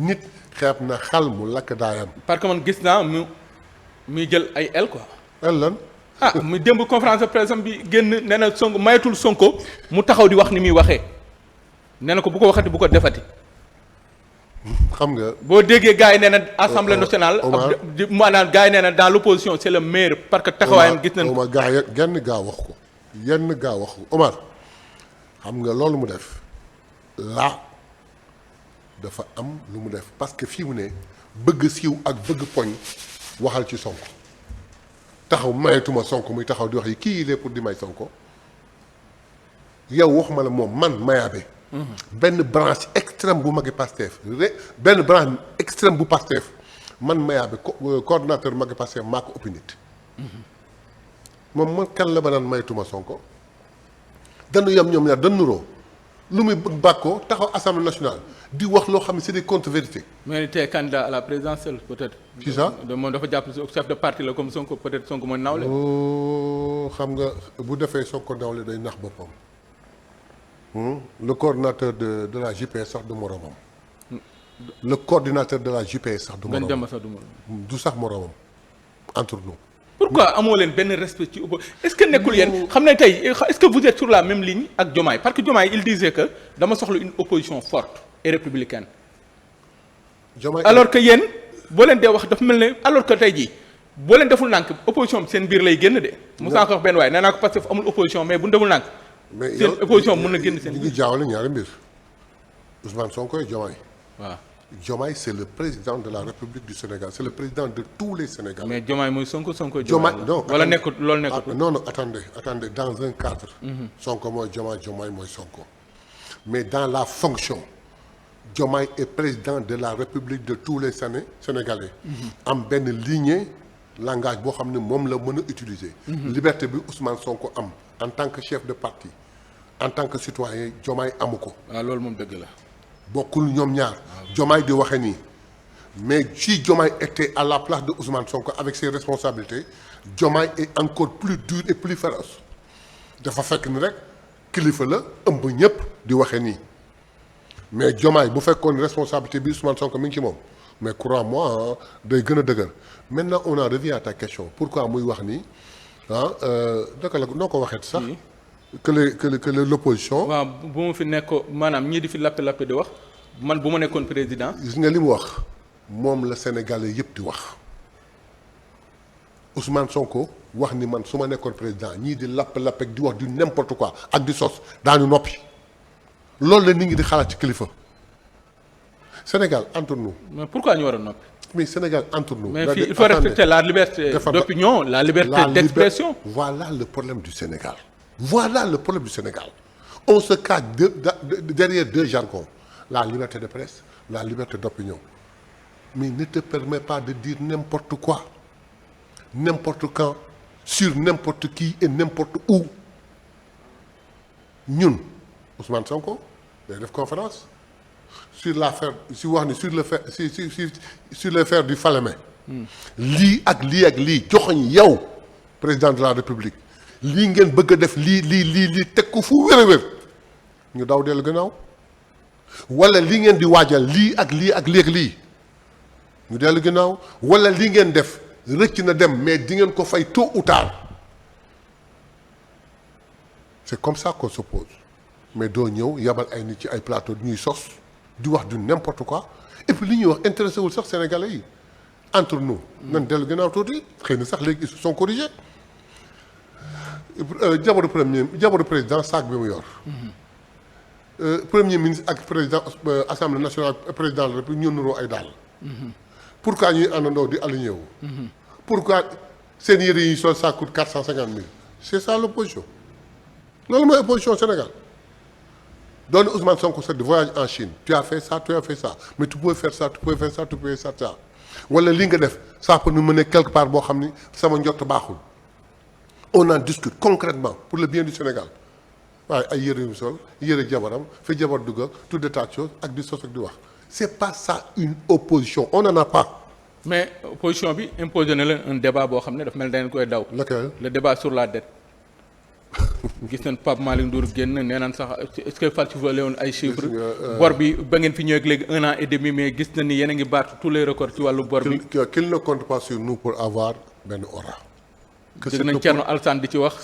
nit xeeb na xal mu lakk daayam. parce que man gis naa muy jël ay el quoi. el lan. muy démb conférence de presse bi génn nee na Sonko mayatul Sonko mu taxaw di wax ni muy waxee nee na ko bu ko waxati bu ko defati. xam nga. boo déggee gars yi nee na assemblée nationale. maanaam gars yi nee na dans l' opposition c' est le meilleur. parce que taxawaayam gis nañ ko Omar gars yi genn gaa wax ko yenn gaa wax ko Omar xam nga loolu mu def là dafa am lu mu def parce que fii mu ne bëgg siiw ak bëgg poñ waxal ci Sonko taxaw mayetuma Sonko muy taxaw di wax yi kii il est pour di may Sonko yow waxuma la moom man Mayabé. benn branche extrême bu magi Pastef benn branche extrême bu Pastef man Mayabé coordonnateur magi Pastef maa ko ëpp nit. moom man kan la ba naan maytuma Sonko dañu yem ñoom ñaar dañu nuroo lu muy bëgg bàkkoo taxaw assemblée nationale di wax loo xam ne c'est des contre-vérités. mais tey candidat à la présidentielle peut-être. qui ça moom dafa jàpp chef de parti la comme Sonko peut-être Sonko mooy nawle. xam nga bu defee Sonko nawle day nax boppam. le coordinateur de la JPS sax du moromam. le coordinateur de la JPS sax du moromam. Ngagne Demba sax du moromam. du sax moromam entre nous. pourquoi amoo leen benn respect ci est-ce que nekkul yéen xam ne tey est-ce que vous êtes sur la même ligne ak Diomaye parce que Diomaye il disait que dama soxla une opposition forte et républicaine. Diomaye alors que yéen boo leen dee wax dafa mel ne alors que tey jii boo leen deful nànk opposition bi seen biir lay génn de. mu sànq wax benn waay nee naa ko parce que amul opposition mais bu ñu deful nànk. mais seen opposition mën na génn seen ñu ngi jaawale ñaari mbir Ousmane Sonko et Diomaye. waaw Diomaye c'est le président de la République du Sénégal c'est le président de tous les Sénégalais. mais Diomaye mooy Sonko Diomaye non wala nekkut loolu nekkut. non attendez dans un cadre. Sonko mooy Diomaye mooy Sonko. mais dans la fonction Diomaye est président de la République de tous les Sénégalais. am benn lignée langage boo xam ne moom la mën a utiliser. liberté bi Ousmane Sonko am en tant que chef de parti en tant que citoyen Diomaye amu ko. waaw loolu moom dëgg la. bokkul ñoom ñaar. Diomaye di waxe nii mais si Diomaye était à la place de Ousmane Sonko avec ses responsabilités Diomaye est encore plus dur et plus féroce dafa fekk ni rek kilifa la ëmb ñëpp di waxe nii mais Diomaye bu fekkoon responsabilité bi Ousmane Sonko mi ngi ci moom mais crois-moi day gën a dëgër maintenant on en revient à ta question pourquoi muy wax nii naka la noo ko waxeet sax. que l'opposition. waaw bu ma fi nekkoon maanaam ñii di fi lappe di wax man bu ma nekkoon président. gis nga li mu wax moom la Sénégalais yëpp di wax Ousmane Sonko wax ni man su ma nekkoon président ñii di lappe ak di wax du n'importe quoi ak di sos daañu noppi loolu la nit ñi di xalaat ci kilifa Sénégal entre nous. mais pourquoi ñu war a noppi. mais Sénégal entre nous. mais fii il faut respecter la liberté d'opinion la liberté d'expression. voilà le problème du Sénégal. Voilà le problème du Sénégal. On se cache derrière deux jargons. La liberté de presse, la liberté d'opinion. Mais ne te permet pas de dire n'importe quoi, n'importe quand, sur n'importe qui et n'importe où. Ñun, Ousmane Sonko, day def conférence sur l'affaire sur l'affaire du Falémé. lii ak lii joxoñ yow président de la République. lii ngeen bëgg a def lii teg ko fu wér a wér ñu daw dellu gannaaw wala lii ngeen di waajal lii ak lii ñu dellu gannaaw wala lii ngeen def rëcc na dem mais di ngeen ko fay tôt ou tard c'est comme ça qu'on s'oppose mais doo ñëw yabal ay nit ci ay plateau ñuy sos di wax du n'importe quoi et puis li ñuy wax intéressé wul sax sénégalais yi entre nous. nan dellu gannaaw tuuti xëy na sax léegi ils se sont corrigés. jabaru président saak bi mu yor. premier ministre ak président assemblée nationale président de la République ñu nuroo ay daal. pourquoi ñuy àndandoo di aligné wu. pourquoi seen yére yi sol ça coûte 450 000 c'est ça l'opposition loolu mooy opposition Sénégal doon Ousmane Sonko sax de voyage en Chine tu as fait ça mais tu pouvais faire ça tu pouvais faire ça tu pouvais faire ça wala li nga def ça peut nous mener quelque part boo xam ni sama njott baaxul. on en discute concrètement pour le bien du Sénégal waaye ay yëre yu sol yëre jabaram fi jabar dugg tout de tas de choses ak di sos ak di wax c'est pas ça une opposition on n'en a pas. mais opposition bi imposé na leen un débat boo xam ne daf mel ne dañ koy daw. lequel le débat sur la dette. gis nañ Pape Malick Ndour génn nee nañ sax est-ce que falsifié woon ay chiffres. bor bi ba ngeen fi ñëwee ak léegi 1 an et demi mais gis na ni yéen a ngi battre tous les records ci wàllu bor bi. qu'il ne compte pas sur nous pour avoir benn aura. gis nañ Thierno Alassane di ci wax.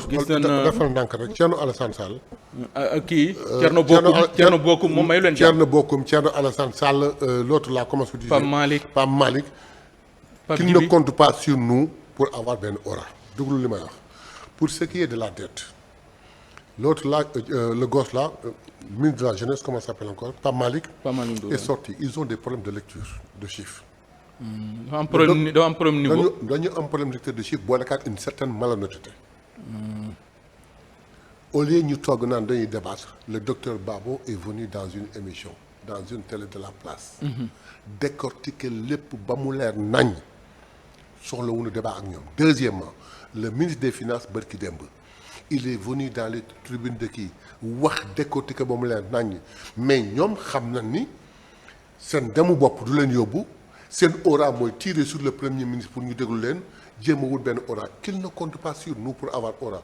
gis nañ defal ndànk rek Thierno Alassane Sall. kii Thierno Bocoum moom mayu leen. Thierno Alassane Sall l'autre là comment se dit. Pape Malick. Qu'il ne compte pas sur nous pour avoir benn aura. déglu li may wax pour ce qui est de la dette l'autre là le gosse là ministre de la jeunesse comment ça s'appelle encore Pape Malick est sorti ils ont des problèmes de lecture de chiffres. dafa am problème niveau dañu am problème de lecture de chiffres boole ak une certaine malhonnêteté. au lieu ñu togg naan dañuy débattre le docteur Babo est venu dans une émission dans une télé de la place. décortiquer lépp ba mu leer nañ soxla wuñu débat ak ñoom. deuxièmement le ministre des finances bërki démb il est venu dans les tribunes de kii wax décortiquer ba mu leer nañ mais ñoom xam na ni seen demu bopp du leen yóbbu seen aura mooy tirer sur le premier ministre pour ñu déglu leen jéem a wut benn aura qu'il ne compte pas sur nous pour avoir aura.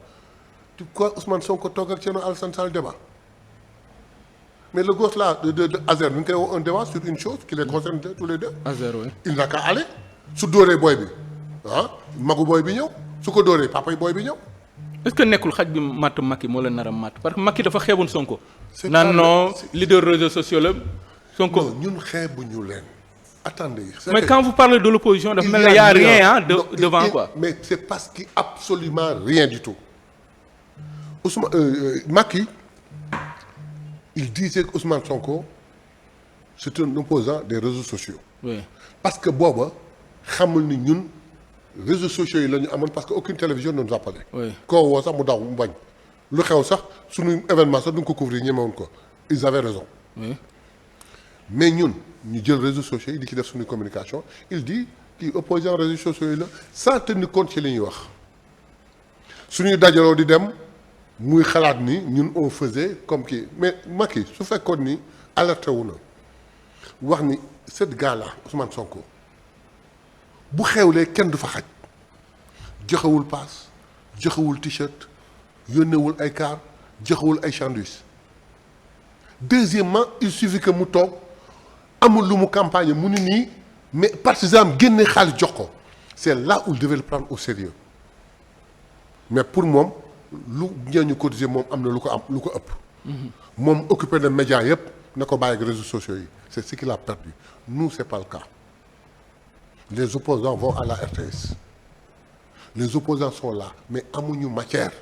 tu crois Ousmane Sonko toog ak Thierno Alassane Sall débat mais le gosse là de Azer ñu ngi koy wax un débat sur une chose qui les concerne tous les deux. Azer oui. il n'a qu'à aller su dóoree booy bi magu booy bi ñëw su ko dóoree papa booy bi ñëw. est-ce que nekkul xaj bi matt Macky moo leen nar a matt parce que Macky dafa xeeboon Sonko. naan non leader réseaux sociaux la Sonko. non ñun xeebuñu leen. attendez. mais quand vous parlez de l'opposition dafa mel ne y a rien devant quoi. mais c'est parce qu'il absolument rien du tout. Macky il disait que Ousmane Sonko c'est un opposant des réseaux sociaux. oui parce que booba xamul ni ñun réseaux sociaux yi la ñu amoon parce que aucune télévision ne nous appelait. oui koo woo sax mu daw mu bañ. lu xew sax suñu événement sax duñ ko couvrir ñemewuñ ko ils avaient raison. oui mais ñun ñu jël réseaux sociaux yi di ci def suñu communication il dit kii opposant réseaux sociaux yi la sans tenir compte ci li ñuy wax suñuy dajaloo di dem. muy xalaat ni ñun on faisait comme kii mais Macky su fekkoon ni alerté wu na wax ni cette gars là Ousmane Sonko bu xewlee kenn du fa xaj joxewul paas joxewul t-shirt yónnewul ay car joxewul ay sandwich. deuxièmement il suffit que mu toog amul lu mu campagne mu ni nii mais partisan génne xaalis jox ko c'est là où il devait le prendre au sérieux mais pour moom. lu ñëw cotiser moom am na lu ko ëpp. moom occupé na média yëpp na ko bàyyi ak réseaux sociaux yi c'est ce qu'il a perdu nous c'est pas le cas les opposants vont à la RTS les opposants sont là mais amuñu matière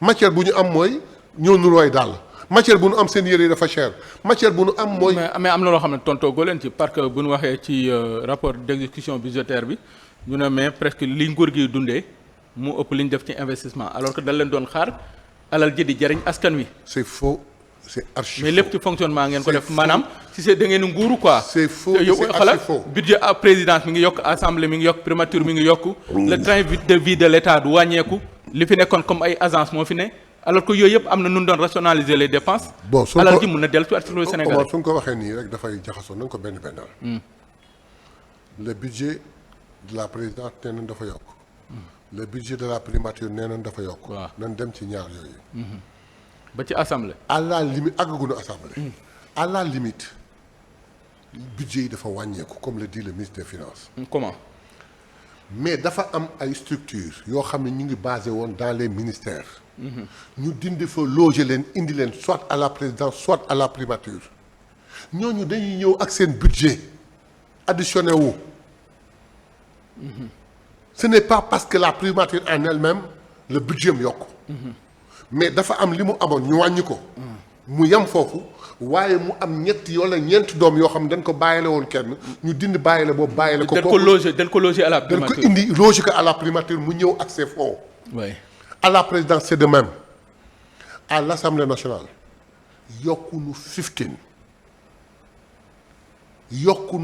matière bu ñu am mooy ñoo nurooy daal matière bu nu am seen yére dafa cher matière bu nu am mooy. mais am na loo xam ne tontoo goo leen ci parce que bu ñu waxee ci rapport d'exécution budgétaire bi. ñu ne mais presque li nguur gi dundee mu ëpp li ñu def ci investissement alors que dañ leen doon xaar alal ji di jariñ askan wi. c'est faux c'est archi faux mais lépp ci fonctionnement ngeen ko def maanaam si c'est da ngeen nguuru quoi. c'est faux c'est archi faux budget à présidence mi ngi yokk assemblée mi ngi yokk primature mi ngi yokk. le train de vie de l'État du wàññeeku. li fi nekkoon comme ay agence moo fi ne alors que yooyu yëpp am na nu doon rationaliser les dépenses. bon su alal ji mun na dellu ci le Sénégal. su ñu ko waxee nii rek dafay jaxasoo na nga ko benn le budget. de la présidence nee nañ dafa yokk le budget de la primature nee nañ dafa yokk. waaw nañ dem ci ñaar yooyu. ba ci assemblée. à la limite àggaguñu assemblée. à la limite budget yi dafa wàññeeku comme le dit le ministre des finances. comment. mais dafa am ay structures yoo xam ne ñu ngi basé woon dans les ministères. ñu dindi fa loger leen indi leen soit à la présidence soit à la primature ñooñu dañuy ñëw ak seen budget additionné wu. Ce n'est pas parce que la primature en elle-même le budget mu yokk mais dafa am li mu amoon ñu wàññi ko mu yem foofu waaye mu am ñetti wala ñeenti doom yoo xam ne dañ ko bàyyile woon kenn ñu dindi bàyyile boobu bàyyile ko dañ ko loger à la primature dañ ko indi loger ko à la primature mu ñëw ak ses fonds. oui. à la présidence c'est de même à l'Assemblée nationale yokkunu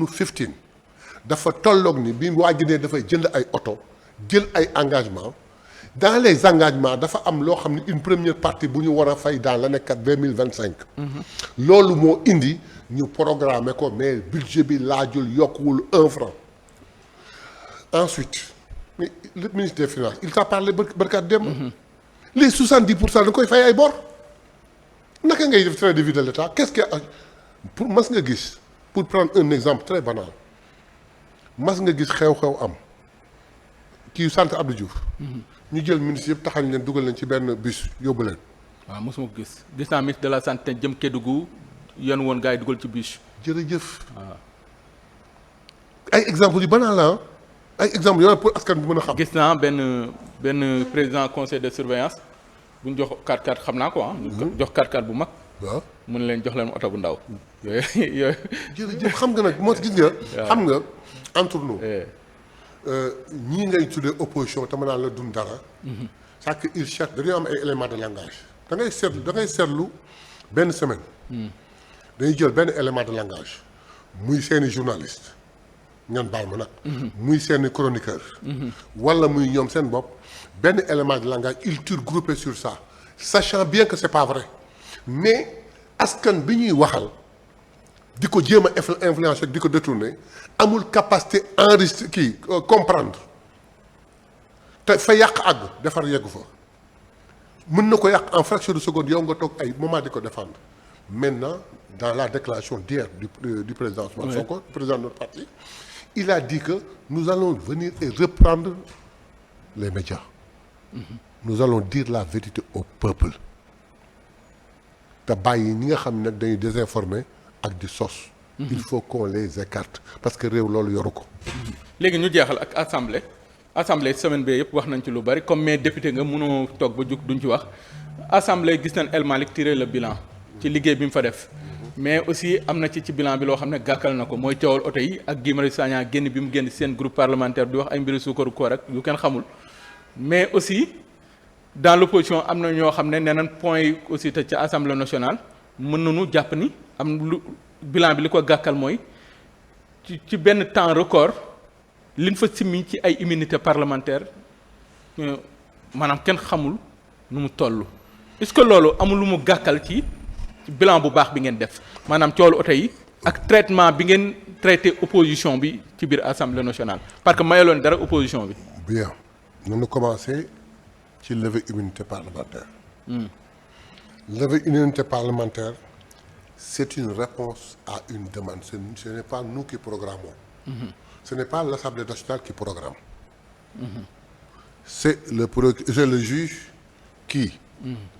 15 dafa tolloog ni bi waa ji ne dafay jënd ay oto jël ay engagement dans les engagements dafa am loo xam ne une première partie bu ñu war a fay dans l'année 2025. loolu moo indi ñu programmer ko mais budget bi laajul yokkuwul 1 franc. ensuite mais le ministre des finances il t'a parlé barkaat dem. les 70% da nga koy fay ay bor. naka ngay def train de vie de l'État qu'est-ce que pour mas nga gis pour prendre un exemple très banal mas nga gis xew-xew am kii sant Abdou Diouf. ñu jël ministre yëpp taxañ leen dugal leen ci benn bus yóbbu leen. waaw mosuma ko gis naa ministre de la santé jëm Kédougou yan woon gars yi dugal ci bus. jërëjëf. waaw ay exemples yu banal la ay exemples yoo pour askan bi mën a xam. gis naa benn président conseil de surveillance bu ñu jox 4x4 xam naa ko ah. jox 4x4 bu mag. waaw mun leen jox leen oto bu ndaw. yooyu. jërëjëf xam nga nag moo gis nga. xam nga entre nous. ñii ngay tuddee opposition te ma naan la dun dara. c'est que il cherche dañoo am ay éléments de langage. da ngay seetlu benn semaine. dañuy jël benn élément de langage muy seeni journaliste ngeen baal ma nag. muy seeni chroniqueur. wala muy ñoom seen bopp benn élément de langage ils turent groupé sur ça sachant bien que c'est pas vrai mais askan bi ñuy waxal di ko jéem a influencer di ko détourner amul capacité enregistrer comprendre te fa yàq àgg defar yeggu fa mën na ko yàq en fraction de seconde yow nga toog ay moment di ko défendre maintenant dans la déclaration d'hier du président Ousmane Sonko président de notre parti il a dit que nous allons venir et reprendre les médias. Nous allons dire la vérité au peuple te bàyyi ñi nga xam ne nag dañuy désinformer ak di sos. il faut qu'on les écarte parce que réew loolu yoru ko. léegi ñu jeexal ak assemblée semaine bi yëpp wax nañ ci lu bari comme mais député nga mënoo toog ba jug duñ ci wax assemblée gis nañ El Malick tiré le bilan ci liggéey bi mu fa def mais aussi am na ci bilan bi loo xam ne gàkkal na ko mooy coowal oto yi ak Guy Marius Sagna génn bi mu génn seen groupe parlementaire di wax ay mbiri suukaru koor ak yu kenn xamul mais aussi dans l'opposition am na ñoo xam ne nee nañ point yi aussi te ca assemblée nationale mën nañu jàpp ni am lu bilan bi li ko gàkkal mooy ci benn temps record liñ fa simmi ci ay immunité parlementaire maanaam kenn xamul nu mu toll est-ce que loolu amul lu mu gàkkal ci bilan bu baax bi ngeen def maanaam coolu oto yi ak traitement bi ngeen traité opposition bi ci biir assemblée nationale parce que mayaloon dara opposition bi. bien nañu commencé ci levée immunité parlementaire. Levée immunité parlementaire c'est une réponse à une demande ce n'est pas nous qui programmons. Ce n'est pas l'Assemblée nationale qui programme. C'est le juge qui.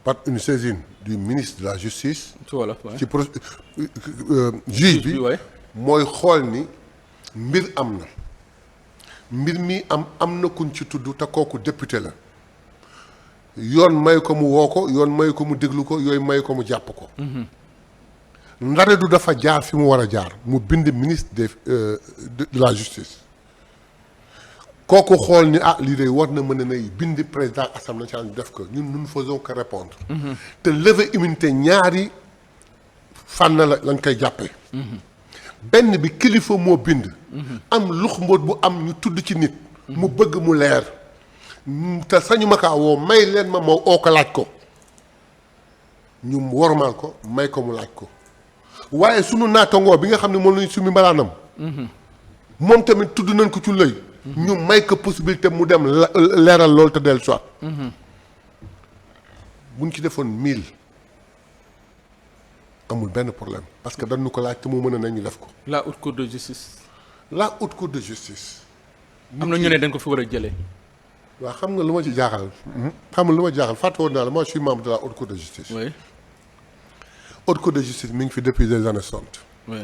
par une saisine du ministre de la justice. ci juge bi mooy xool ni mbir am na mbir mi am na kuñ ci tudd te kooku député la yoon may ko mu woo ko yoon may ko mu déglu ko yooyu may ko mu jàpp ko. ndare du dafa jaar fi mu war a jaar mu bind ministre de la justice kooku xool ni lii de war na mën a nay bind président assemblée nationale def ko ñun nous ne faisons que répondre. te lever immunité ñaari fànn lañ koy jàppee. benn bi kilifa moo bind. am lux mbóot bu am ñu tudd ci nit. mu bëgg mu leer. te sañu ma kaa woo may leen ma oo ko laaj ko ñu wormaal ko may ko mu laaj ko waaye sunu naatangoo bi nga xam ne moom lañu sumi mbalaanam. moom tamit tudd nañ ko ci lëy. ñu may ko possibilité mu dem leeral loolu te dellu soit. buñ ci defoon 1000 amul benn problème parce que dañu ko laaj te mu mën a nañu def ko. la haute cour de justice. la haute cour de justice. am na ñu ne dañ ko fi war a jëlee. waaw xam nga lu ma ci jaaxal. xam nga lu ma jaaxal fàtte woon naa la moi je suis membre de la haute cour de justice. oui. haute cour de justice mi ngi fi depuis les années 60. oui.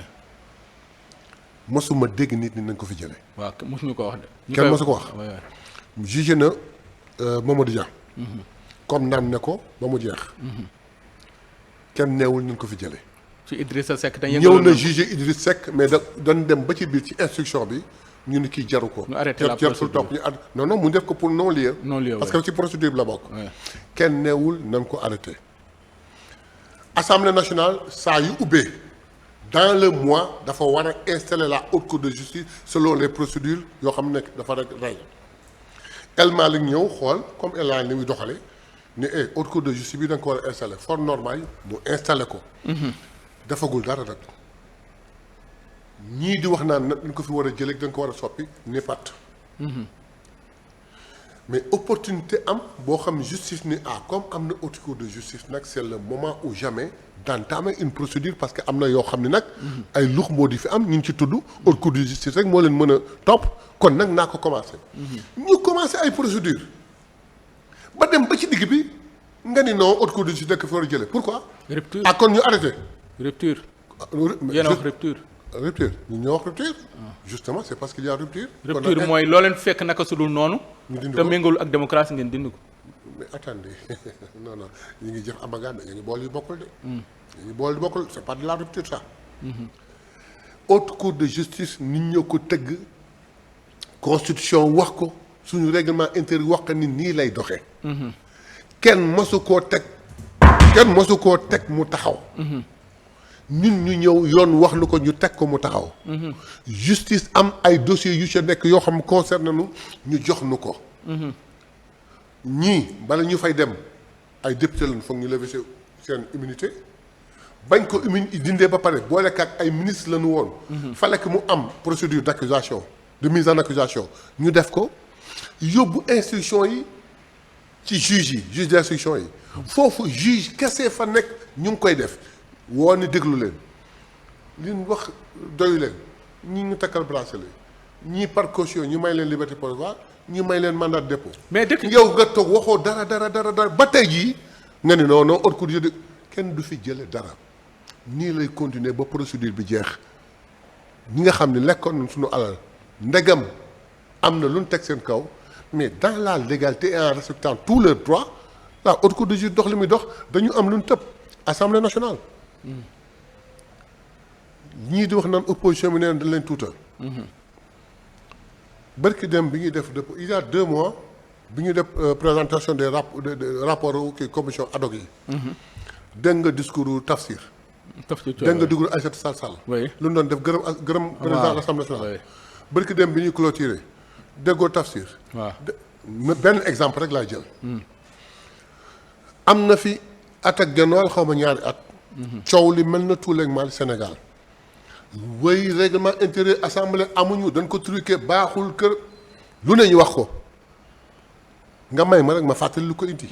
mosuma dégg nit ñi nañ ko fi jëlee. waaw mosuñu ko wax de. kenn mosu ko wax. oui. jugé na Mamadou Dia. comme naan ne ko ba mu jeex. kenn neewul nañ ko fi jëlee. ci Idrissa Seck dañ ñëw na jugé Idriss Seck mais dañ dem ba ci biir ci instruction bi ñu ni kii jaru ko. ñu arrêté la procédure topp ñu non non mu def ko pour non lieu. non lieu parce que ci procédure bi la bokk. oui. kenn neewul nañ ko arrêté. Assemblée nationale saa yu ubbee dans le mois dafa war a installer la haute cour de justice selon les procédures yoo xam ne dafa rek rey El Malick ñëw xool comme El Malick ni muy doxale ne haute cour de justice bi da nga ko war a installer forme normale mu installer ko. defagul dara nag ñii di wax naan dañ ko fi war a jëlee dañ ko war a soppi ni pat. mais opportunité am boo xam justice ni comme am na haute cour de justice nag c'est le moment ou jamais d'entamer une procédure parce que am na yoo xam ne nag ay lux moo di fi am ñu ngi ci tudd haute cour de justice rek moo leen mën a topp kon nag naa ko commencé ñu commencé ay procédure ba dem ba ci digg bi nga ni non haute cour de justice nekk fi war a jëlee pourquoi rupture kon ñu arrêté rupture yéen a wax rupture rupture ñu ñoo wax rupture justement c'est parce qu'il y a rupture rupture mooy loo leen fekk naka su dul noonu te méngalul ak démocratie ngeen dindi ko mais attendez non ñu ngi jëf amagane ñu ngi bool yu bokkul de ñu ngi bool yu bokkul c'est pas de la rupture ça haute cour de justice nit ñoo ko tëgg constitution wax ko suñu règlement intérieur wax ko ni nii lay doxee kenn mosu koo teg mu taxaw ñun ñu ñëw yoon wax nu ko ñu teg ko mu taxaw justice am ay dossiers yu ca nekk yoo xam concerne nu ñu jox nu ko ñii bala ñu fay dem ay député lañ foog ñu lever seen immunité bañ ko dindee ba pare boole ak ay ministre lañu woon fallait que mu am procédure d'accusation de mise en accusation ñu def ko yóbbu instruction yi ci juge d'instruction yi foofu juge kese fa nekk ñu ngi koy def woo ni déglu leen li ñu wax doyu leen ñi ñu takkal bracelet ñii par caution ñu may leen liberté provisoire ñu may leen mandat de dépôt. mais dëkk yow nga toog waxoo dara ba tey jii nga ni non haute cour de kenn du fi jële dara nii lay continuer ba procédure bi jeex ñi nga xam ne lekkoon nañ suñu alal ndegam am na lu ñu teg seen kaw mais dans la légalité et en respectant tous leurs droits la haute cour de justice dox li muy dox dañu am lu ñu tëb assemblée nationale. ñii di wax naan opposition bi neen dañ leen tuutal. barki dem bi ñuy def il y a 2 mois bi ñuy def présentation des rapports kii commission ad hoc yi. dégg nga discours Tafsir. dégg nga discours Aïssata Sall. lu ñu doon def gërëm président de l'Assemblée nationale. barki dem bi ñuy clôturer déggoo Tafsir. waaw benn exemple rek laa jël. am na fi at ak genn wàll xaw ma ñaari at. coow li mel na tout mal Sénégal. way règlement intérieur assemblée amuñu dañ ko truqué baaxul kër lu ne ñu wax ko nga may ma rek ma fàttali lu ko indi.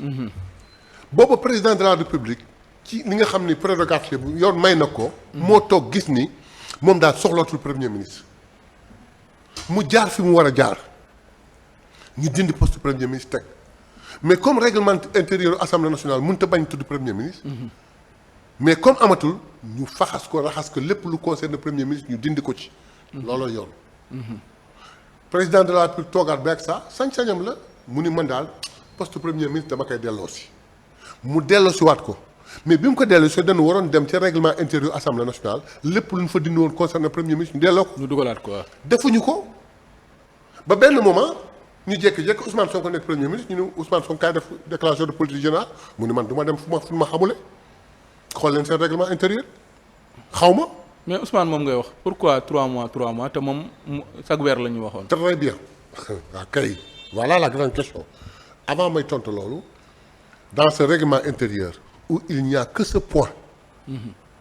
booba président de la république ci li nga xam ni prérogative bu yoon may na ko. moo toog gis ni moom daal soxlootul premier ministre. mu jaar fi mu war a jaar ñu dindi poste premier ministre teg mais comme règlement intérieur assemblée nationale mënut a bañ tudd premier ministre. mais comme amatul ñu faxas ko raxas ko lépp lu concerne premier ministre ñu dindi ko ci. looloo yoon. président de la République toogaat beeg sax sañ-sañam la mu ni man daal poste premier ministre dama koy delloosi. mu delloosiwaat ko mais bi mu ko delloosi dañu waroon dem ca règlement intérieur assemblée nationale lépp lu ñu fa dindi woon concerne premier ministre ñu delloo ko. ñu dugalaat ko defuñu ko ba benn moment ñu jékki-jékki Ousmane Sonko nekk premier ministre ñu ne Ousmane Sonko kaay def déclaration de politique générale mu ni man du ma dem fu ma xamule. xool leen seen règlement intérieur xaw ma. mais Ousmane moom ngay wax pourquoi 3 mois te moom chaque weer la ñu waxoon. très bien waaw kay voilà la grande question avant may tontu loolu dans ce règlement intérieur où il n'y a que ce point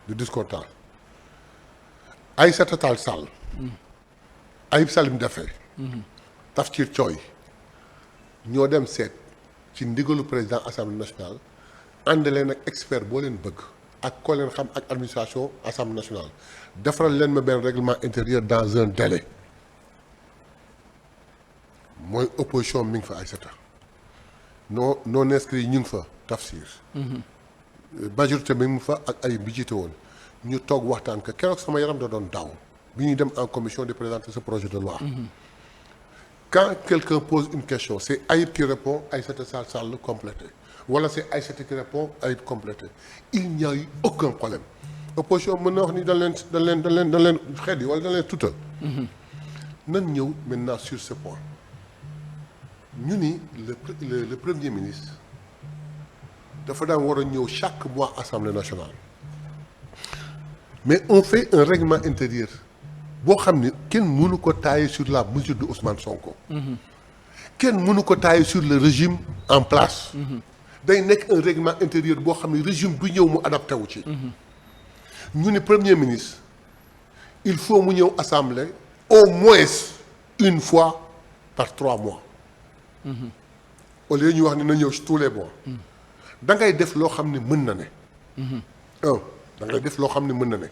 de discordance Aïssata Tall Sall Ayib Salim Daffé Tafsir Thioye ñoo dem seet ci ndigalu président assemblée nationale ànd leen ak expert boo leen bëgg ak koo leen xam ak administration assemblée nationale defaral leen ma benn règlement intérieur dans un délai mooy opposition mi ngi fa Aïssata non inscrit ñu ngi fa Tafsir majorité mi ngi fa ak ay bi jiite woon ñu toog waxtaan que keroog sama yaram da doon daaw bi ñuy dem en commission de présenter ce projet de loi quand quelqu'un pose une question c'est Ayib qui répond Aïssata Sall complété wala c'est Aïssata qui répond Ayib complété il n'y a eu aucun problème opposition mën na wax ni dañ leen xeet yi wala dañ leen tuutal nan ñëw maintenant sur ce point ñu ni le premier ministre dafa daan war a ñëw chaque mois assemblée nationale mais on fait un règlement intérieur boo xam ni kenn mënu ko tailler sur la mesure de Ousmane Sonko kenn mënu ko tailler sur le régime en place day nekk un règlement intérieur boo xam ne régime bu ñëw mu adapté wu ci ñu ni premier ministre il faut mu ñëw assemblée au moins une fois par 3 mois au lieu ñu wax ni na ñëw tous les mois. da ngay def loo xam ne mën na ne. da ngay def loo xam ne mën na ne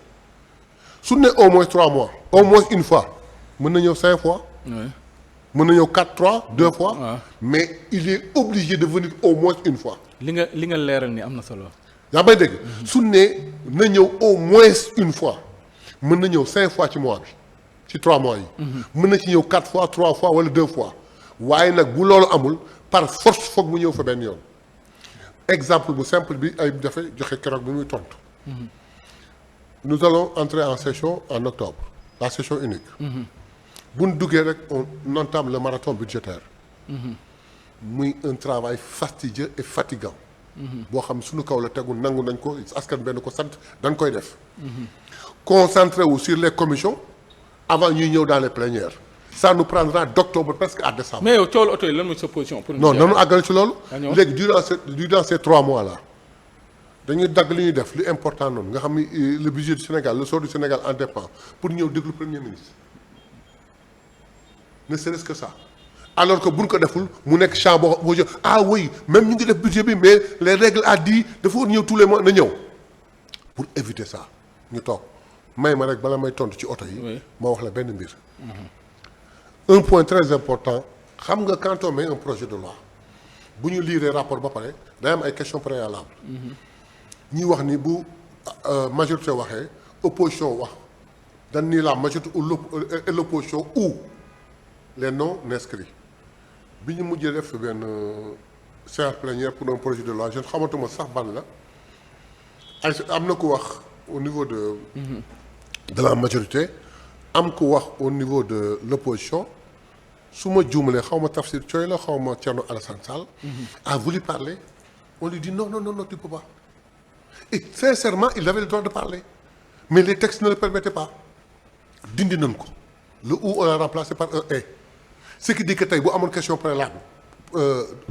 su ne au moins 3 mois au moins une fois mën na ñëw 5 fois. mën na ñëw 4 3 2 fois. mais il est obligé de venir au moins une fois. li nga leeral ni am na solo. yaa may dégg su ne na ñëw au moins une fois mën na ñëw 5 fois ci mois bi ci 3 mois yi. mën na ci ñëw 4 fois 3 fois wala 2 fois waaye nag bu loolu amul par force foog mu ñëw fa benn yoon. exemple bu simple bi ay dafa joxe keroog bi muy tontu. nous allons entrer en session en octobre la session unique. bu ñu duggee rek on entame le marathon budgétaire. muy un travail fastidieux et fatigant. boo xam suñu kaw la tegu nangu nañ ko askan benn ko sant dañ koy def. concentré wu sur les commissions avant ñuy ñëw dans les plénières. ça nous prendra d'octobre presque à décembre. mais yow coowal oto yi lan mooy sa position. pour non nanu àggale ci loolu. léegi durant ces 3 mois là dañuy dagg li ñuy def li important noonu nga xam ni le budget du Sénégal le sort du Sénégal en dépend pour ñëw déglu premier ministre ne serait-ce que ça. alors que buñ ko deful mu nekk champ boo ah oui même ñu ngi def budget bi mais les règles a dit dafa war ñëw tous les mois na ñëw pour éviter ça ñu toog may ma rek bala may tontu ci oto yi. ma wax la benn mbir. un point très important xam nga quand on met un projet de loi bu ñu liiree rapport ba pare day am ay questions préalables. ñuy wax ni bu majorité waxee opposition wax dañ ni la majorité et l'opposition ou les non inscrits bi ñu mujjee def benn séance plénière pour un projet de loi je xamatuma sax ban la ay am na ku wax au niveau de la majorité am ku wax au niveau de l'opposition su ma juumalee xaw ma Tafsir Thioye la xaw ma Thierno Alassane Sall a voulu parler on lui dit non tu peux pas et sincèrement il avait le droit de parler mais les textes ne le permettaient pas dindi nañ ko le ou on l'a remplacé par un et ce qui dit que tey bu amoon question préalable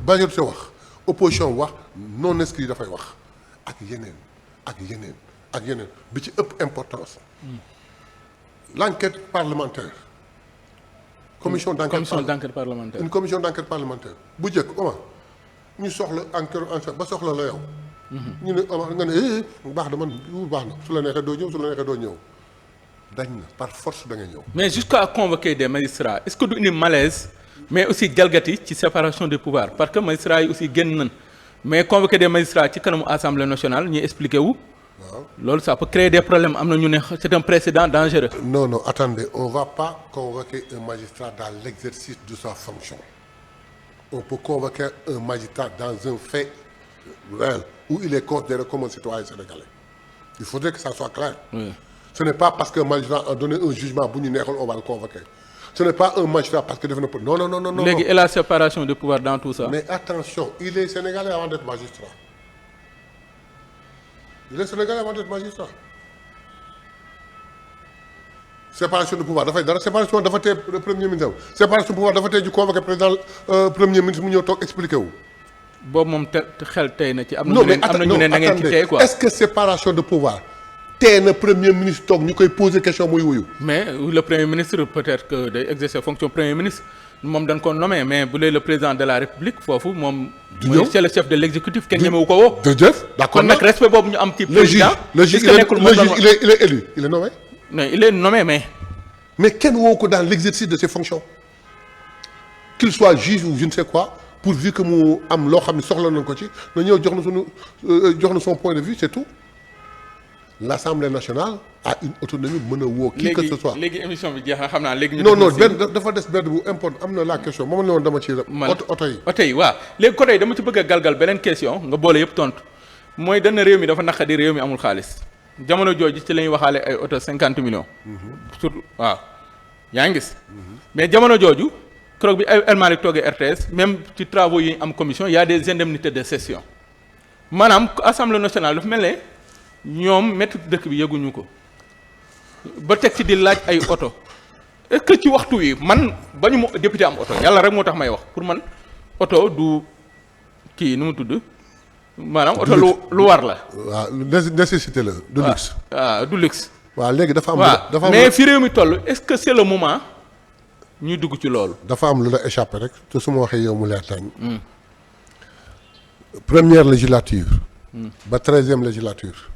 majorité wax opposition wax non inscrit dafay wax ak yeneen bi ci ëpp importance l'enquête parlementaire commission d'enquête parlementaire une commission d'enquête parlementaire bu njëkk ñu soxla enquête ba soxla la yow ñu ne nga ne baax na man baax na su la neexee doo ñëw dañ na par force da nga ñëw. mais jusqu'à convoquer des magistrats est-ce que du indi malaise mais aussi jalgati ci séparation des pouvoirs parce que magistrats yi aussi génn nañ mais convoquer des magistrats ci kanamu assemblée nationale ñuy expliquer wu. waaw loolu ça peut créer des problèmes am na ñu ne c'est un précédent dangereux. non attendez on va pas convoquer un magistrat dans l'exercice de sa fonction on peut convoquer un magistrat dans un fait réel où il est considéré comme un citoyen sénégalais il faudrait que ça soit clair. Oui. Ce n'est pas parce qu'un magistrat a donné un jugement bu ñu neexal on va le convoquer ce n'est pas un magistrat parce que def na non. léegi et la séparation des pouvoirs dans tout ça. mais attention il est sénégalais avant d'être magistrat séparation de pouvoir dafay dara séparation dafa tee premier ministre séparation de pouvoir dafa tee ju convoqué président premier ministre mu ñëw toog expliqué wu. boobu moom xel tey na ci. am na ñu ne na ngeen ci tey quoi est-ce que séparation de pouvoir. tey na premier ministre toog ñu koy poser question muy wuyu. mais le premier ministre peut-être que day exercer fonction premier ministre moom dañ ko nommé mais bu dee le président de la république foofu moom. c'est le chef de l'exécutif kenn ñemewu ko woo. jërëjëf d'accord kon nag respect boobu ñu am ci président. le juge il est élu il est nommé. non il est nommé mais kenn woo ko dans l'exercice de ses fonctions qu'il soit juge ou je ne sais quoi pourvu que mu am loo xam ne soxla nañ ko ci na ñëw jox na son point de vue c'est tout. L'Assemblée nationale a une autonomie mën a woo. qui que ce soit léegi émission bi jeex na xam naa léegi. ñu non benn dafa des benn bu important am na la question moom la woon dama ci. oto yi waaw léegi côté yi dama ci bëgg a galgal beneen question nga boole yëpp tontu mooy dana réew mi dafa naqadi réew mi amul xaalis jamono jooju ci la ñuy waxaale ay oto 50 millions. surtout waaw yaa ngi gis. mais jamono jooju keroog bi El Malick toogee RTS même ci travaux yi am commission il y a des indemnités de session maanaam assemblée nationale dafa mel ne. ñoom métti dëkk bi yëguñu ko ba teg ci di laaj ay oto est-ce que ci waxtu wi man ba ñu ma député am oto yàlla rek moo tax may wax pour man oto du kii nu mu tudd maanaam oto lu war la. waaw nécessité la du luxe. waaw du luxe. waaw léegi dafa am. mais fi réew mi toll est-ce que c'est le moment ñuy dugg ci loolu. dafa am lu la échappé rek te su ma waxee yow mu leer tañ première législature ba 13e législature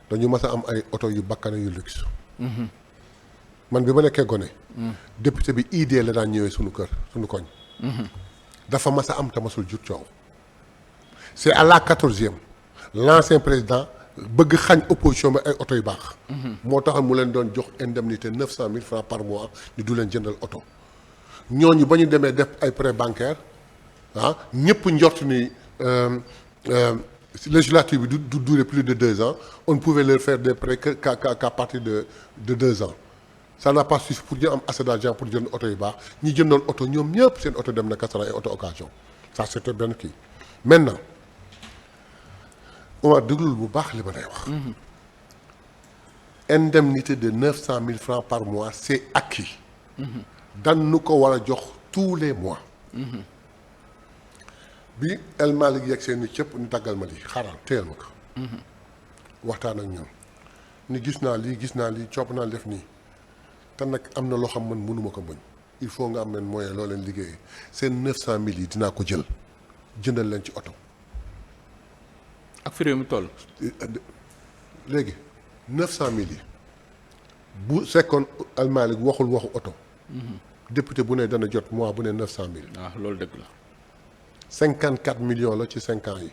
dañu mas a am ay oto yu bakkane yu luxe man bi ma nekkee gone député bi ID la daan ñëwee suñu kër suñu koñ dafa mas a am te masul jur coow c'est à la 14e l'ancien président bëgg xañ opposition bi ay oto yu baax moo tax mu leen doon jox indemnité 900 000 francs par mois ñu du leen jëndal oto ñooñu ba ñu demee def ay prêt bancaire ñëpp njort ni législature bi du durer plus de 2 ans on ne pouvait leur faire des prêts qu'à partir de 2 ans ça n'a pas suffi pour ñu am assez d'argent pour jënd oto yu baax ñi jëndoon oto ñoom ñëpp seen oto dem na kasara ay oto occasion ça c'était benn kii maintenant on va déglul bu baax li ma lay wax indemnité de 900 000 francs par mois c'est acquis dan nu ko war a jox tous les mois bi El Malick yegg seen ni cëpp ni daggal ma lii xaaral téyel ma ko waxtaan ak ñoom ni gis naa lii copp naa def nii te nag am na loo xam man mënuma ko bañ il faut nga am leen moyen loo leen liggéeyee seen 900 000 yi dinaa ko jëndal leen ci oto ak fi réew mi toll léegi 900 000 yi bu fekkoon El Malick waxul waxu oto député bu ne dana jot mois bu ne 900 000 waaw loolu dëgg la 54 millions la ci 5 ans yi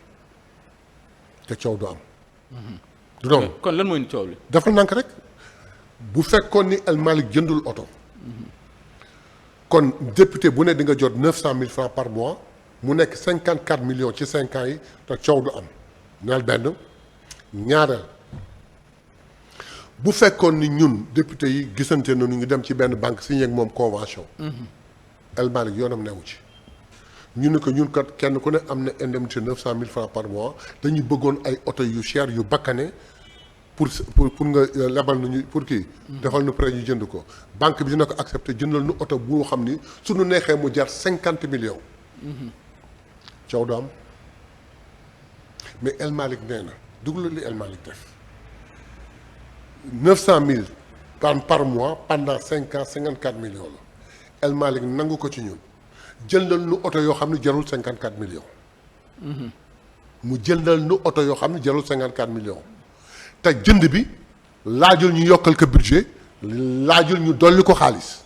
te coow du am du doon kon lan mooy ni coow li dafa nank rek bu fekkoon ni El Malick jëndul oto kon député bu ne di nga jot 900 000 francs par mois mu nekk 54 millions ci 5 ans yi te coow du am neel benn ñaareel bu fekkoon ni ñun député yi gisante nañu ngi dem ci benn banque signé ak moom convention El Malick yoonam newu ci ñu ne ko ñun kat kenn ku ne am na indemnité 900 000 francs par mois dañu bëggoon ay oto yu cher yu bakkane pour nga lebal nañu pour kii defal nu prêt ñu jënd ko banque bi dina ko accepté jëndal nu oto bu xam ni suñu neexee mu jar 50 millions coow du am mais El Malick nee na duglu li El Malick def 900 000 par mois pendant 5 ans 54 millions la El Malick nangu ko ci ñun jëndal nu oto yoo xam ne jarul 54 millions mu jëndal nu oto yoo xam ne jarul 54 millions te jënd bi laajul ñu yokkal ko budget laajul ñu dolli ko xaalis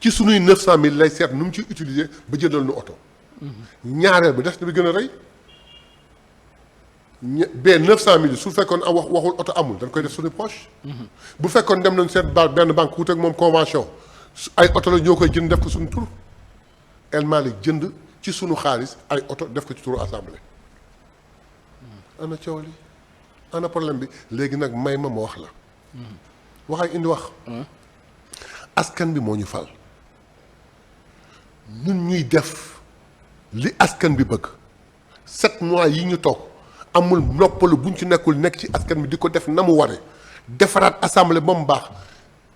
ci sunuy 900 000 lay seet nu mu ci utiliser ba jëndal nu oto ñaareel bi des na bi gën a rëy bee 900 000 su fekkoon waxul oto amul dañ koy def suñu poche bu fekkoon dem nañ seet benn banque wut ak moom convention ay oto la ñoo koy jënd def ko suñu tur El Malick jënd ci sunu xaalis ay oto def ko ci turu assemblée ana coow li ana problème bi léegi nag may ma wax la waxay indi wax askan bi moo ñu fal ñun ñuy def li askan bi bëgg 7 mois yi ñu toog amul noppalu buñ ci nekkul nekk ci askan bi di ko def na mu waree defaraat assemblée ba mu baax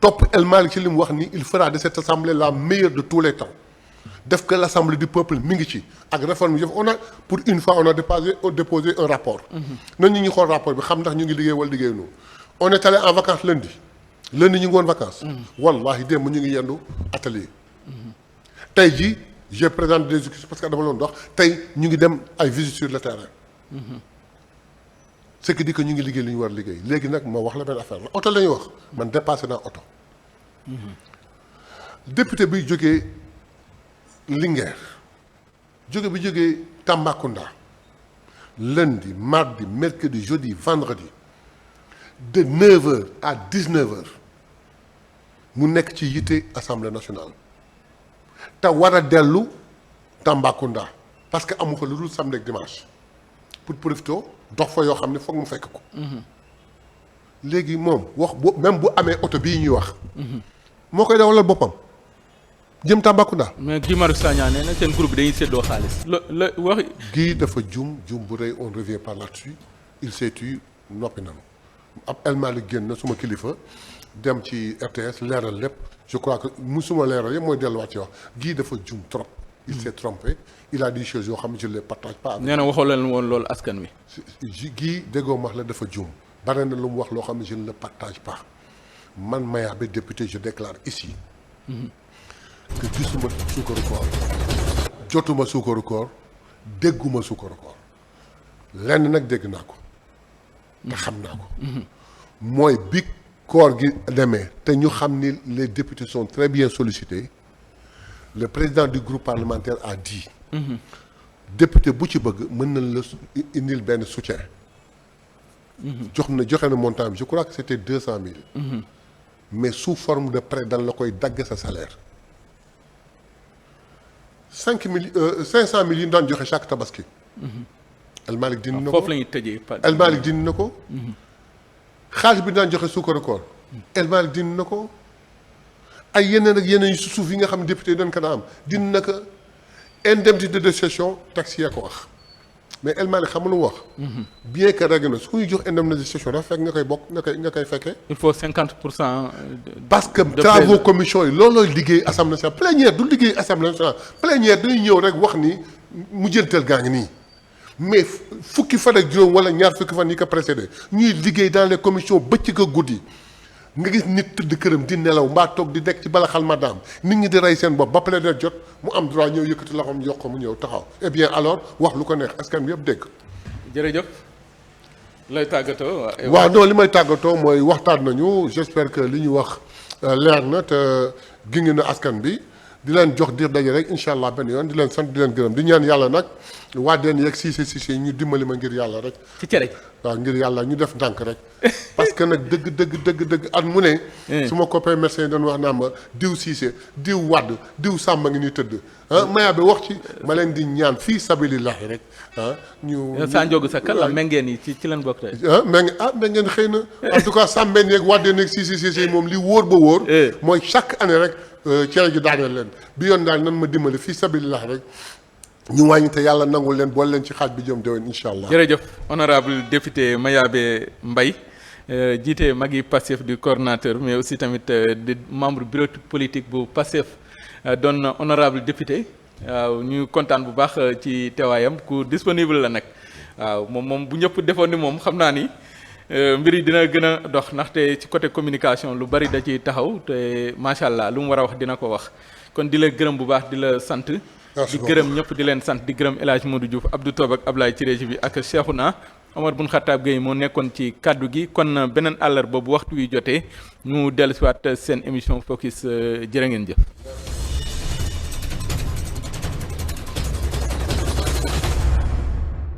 topp El Malick ci li mu wax ni il fera de cette assemblée la meilleure de tous les temps def que l'assemblée du peuple mi ngi ci ak réforme yi on a pour une fois on a déposé un rapport nan ñu xool rapport bi xam ndax ñu ngi liggéey wala liggéey noonu on est allé en vacances lundi ñu ngi woon vacances wallahi démb ñu ngi yendu atelier tey jii je présente des excuses parce que dama loon dox tey ñu ngi dem ay visites sur le terrain ce qui dit que ñu ngi liggéey li ñu war liggéey léegi nag ma wax la benn affaire la oto la ñuy wax man dépassé naa oto député bi jógee Linguère bi jógee Tambacounda lundi mardi mercredi jeudi vendredi de 9h à 19h mu nekk ci yitte assemblée nationale te war a dellu Tambacounda parce que amu fa lu dul samedi ak dimanche pour profiter dox fa yoo xam ne foog mu fekk ko léegi moom wax bu même bu amee oto bii ñuy wax moo koy dawalal boppam jëm Tambacounda. mais Guy Marius Sagna nee na seen groupe bi dañuy séddoo xaalis. la wax. Guy dafa jum bu rëy on revient par là-dessus il s'est tu noppi nanu ab El Malick génn na suma kilifa dem ci RTS leeral lépp je crois que musuma leeral yëpp mooy delluwaat ci wax Guy dafa jum trop. il s'est trompé il a dit choses yoo xam ne je ne les partage pas. nee na waxoo leen woon loolu askan wi. Guy déggoo wax la dafa jum bare na lu mu wax loo xam ne je ne le partage pas man Mayabé député je déclare ici. que gisuma suukaru koor jotuma suukaru koor dégguma sukkaru koor lenn nag dégg naa ko te xam naa ko mooy bi koor gi demee te ñu xam ni les députés sont très bien sollicités le président du groupe parlementaire a dit député bu ci bëgg mën nañ la indil benn soutien joxe na montant bi je crois que c'était 200 000 mais sous forme de prêt dañ la koy dagg sa salaire 500 000 yi ñu daan joxe chaque tabaski El Malick dindi na ko foofu la ñuy tëjee. El Malick dindi na ko xaalis bi daan joxe suukaru koor El Malick dindi na ko ay yeneen ak yeneen yu si suuf yi nga xam ne député yi dañ ko am dindi na ko indemnité de session taxe yee ko wax mais El Malick xam lu wax. bien que règle na su ñuy jox indemnité de session dafa fekk nga koy bokk nga koy fekkee. il faut 50%. parce que travaux commission yi loolooy liggéey assemblée nationale plénière du liggéey assemblée nationale plénière dañuy ñëw rek wax ni mujjanteel gaa ngi nii. mais fukki fan ak juróom wala ñaar fukki fan yi ko précédé ñuy liggéey dans les commissions bëccëg a guddi nga gis nit tëdd këram di nelaw mbaa toog di nekk ci bala xal madame nit ñi di rey seen bopp ba plaider jot mu am droit ñëw yëkkati loxoom jox ko mu ñëw taxaw eh bien alors wax lu ko neex askan bi yëpp dégg. jërëjëf lay tàggatoo. waaw non li may tàggatoo mooy waxtaan nañu j'espère que li ñu wax leer na te gingi na askan bi. di leen jox diir daje rek incha allah benn yoon di leen sant di leen gërëm di ñaan yàlla nag waa deen yeeg siise ñu dimbali ma ngir yàlla rek. ci cere. waaw ngir yàlla ñu def ndànk rek parce que nag dëgg at mu ne. su ma copain médecin doon wax naa ma diw siise diw wadd diw sàmba ngi ñuy tëdd ah maya bi wax ci ma leen di ñaan fii sabilillahi rek ah ñu. saa njóogu sa kàlla mengeen yi ci leen bokk tey. mengeen xëy na en tout cas sàmbeen yeeg waddeen yeeg siise moom li wóor ba wóor. mooy chaque année rek. cere ji daaneel leen bi yoon daal nan ma dimbali fii sabilillah rek ñu wàññi te yàlla nangul leen boole leen ci xaaj bi jëm déwén incha allah. jërëjëf honorable député Mayabé Mbaye jiite magi Pastef du coordonnateur mais aussi tamit di membre bureau politique bu Pastef doon honorable député waaw ñu kontaan bu baax ci teewaayam ku disponible la nag waaw moom bu ñëpp defoon ni moom xam naa ni. mbir yi dina gën a dox ndaxte ci côté communication lu bari da ciy taxaw te macha allah lu mu war a wax dina ko wax kon di la gërëm bu baax di la sant. di gërëm ñëpp di leen sant di gërëm El Hadj Modou Diouf Abdou Tob ak Ablaye ci régie bi ak Cheikhouna Omar Bun Khattab Gueye moo nekkoon ci kaddu gi kon beneen àllarba bu waxtu wi jotee ñu dellusiwaat seen émission focus jërë ngeen jëf.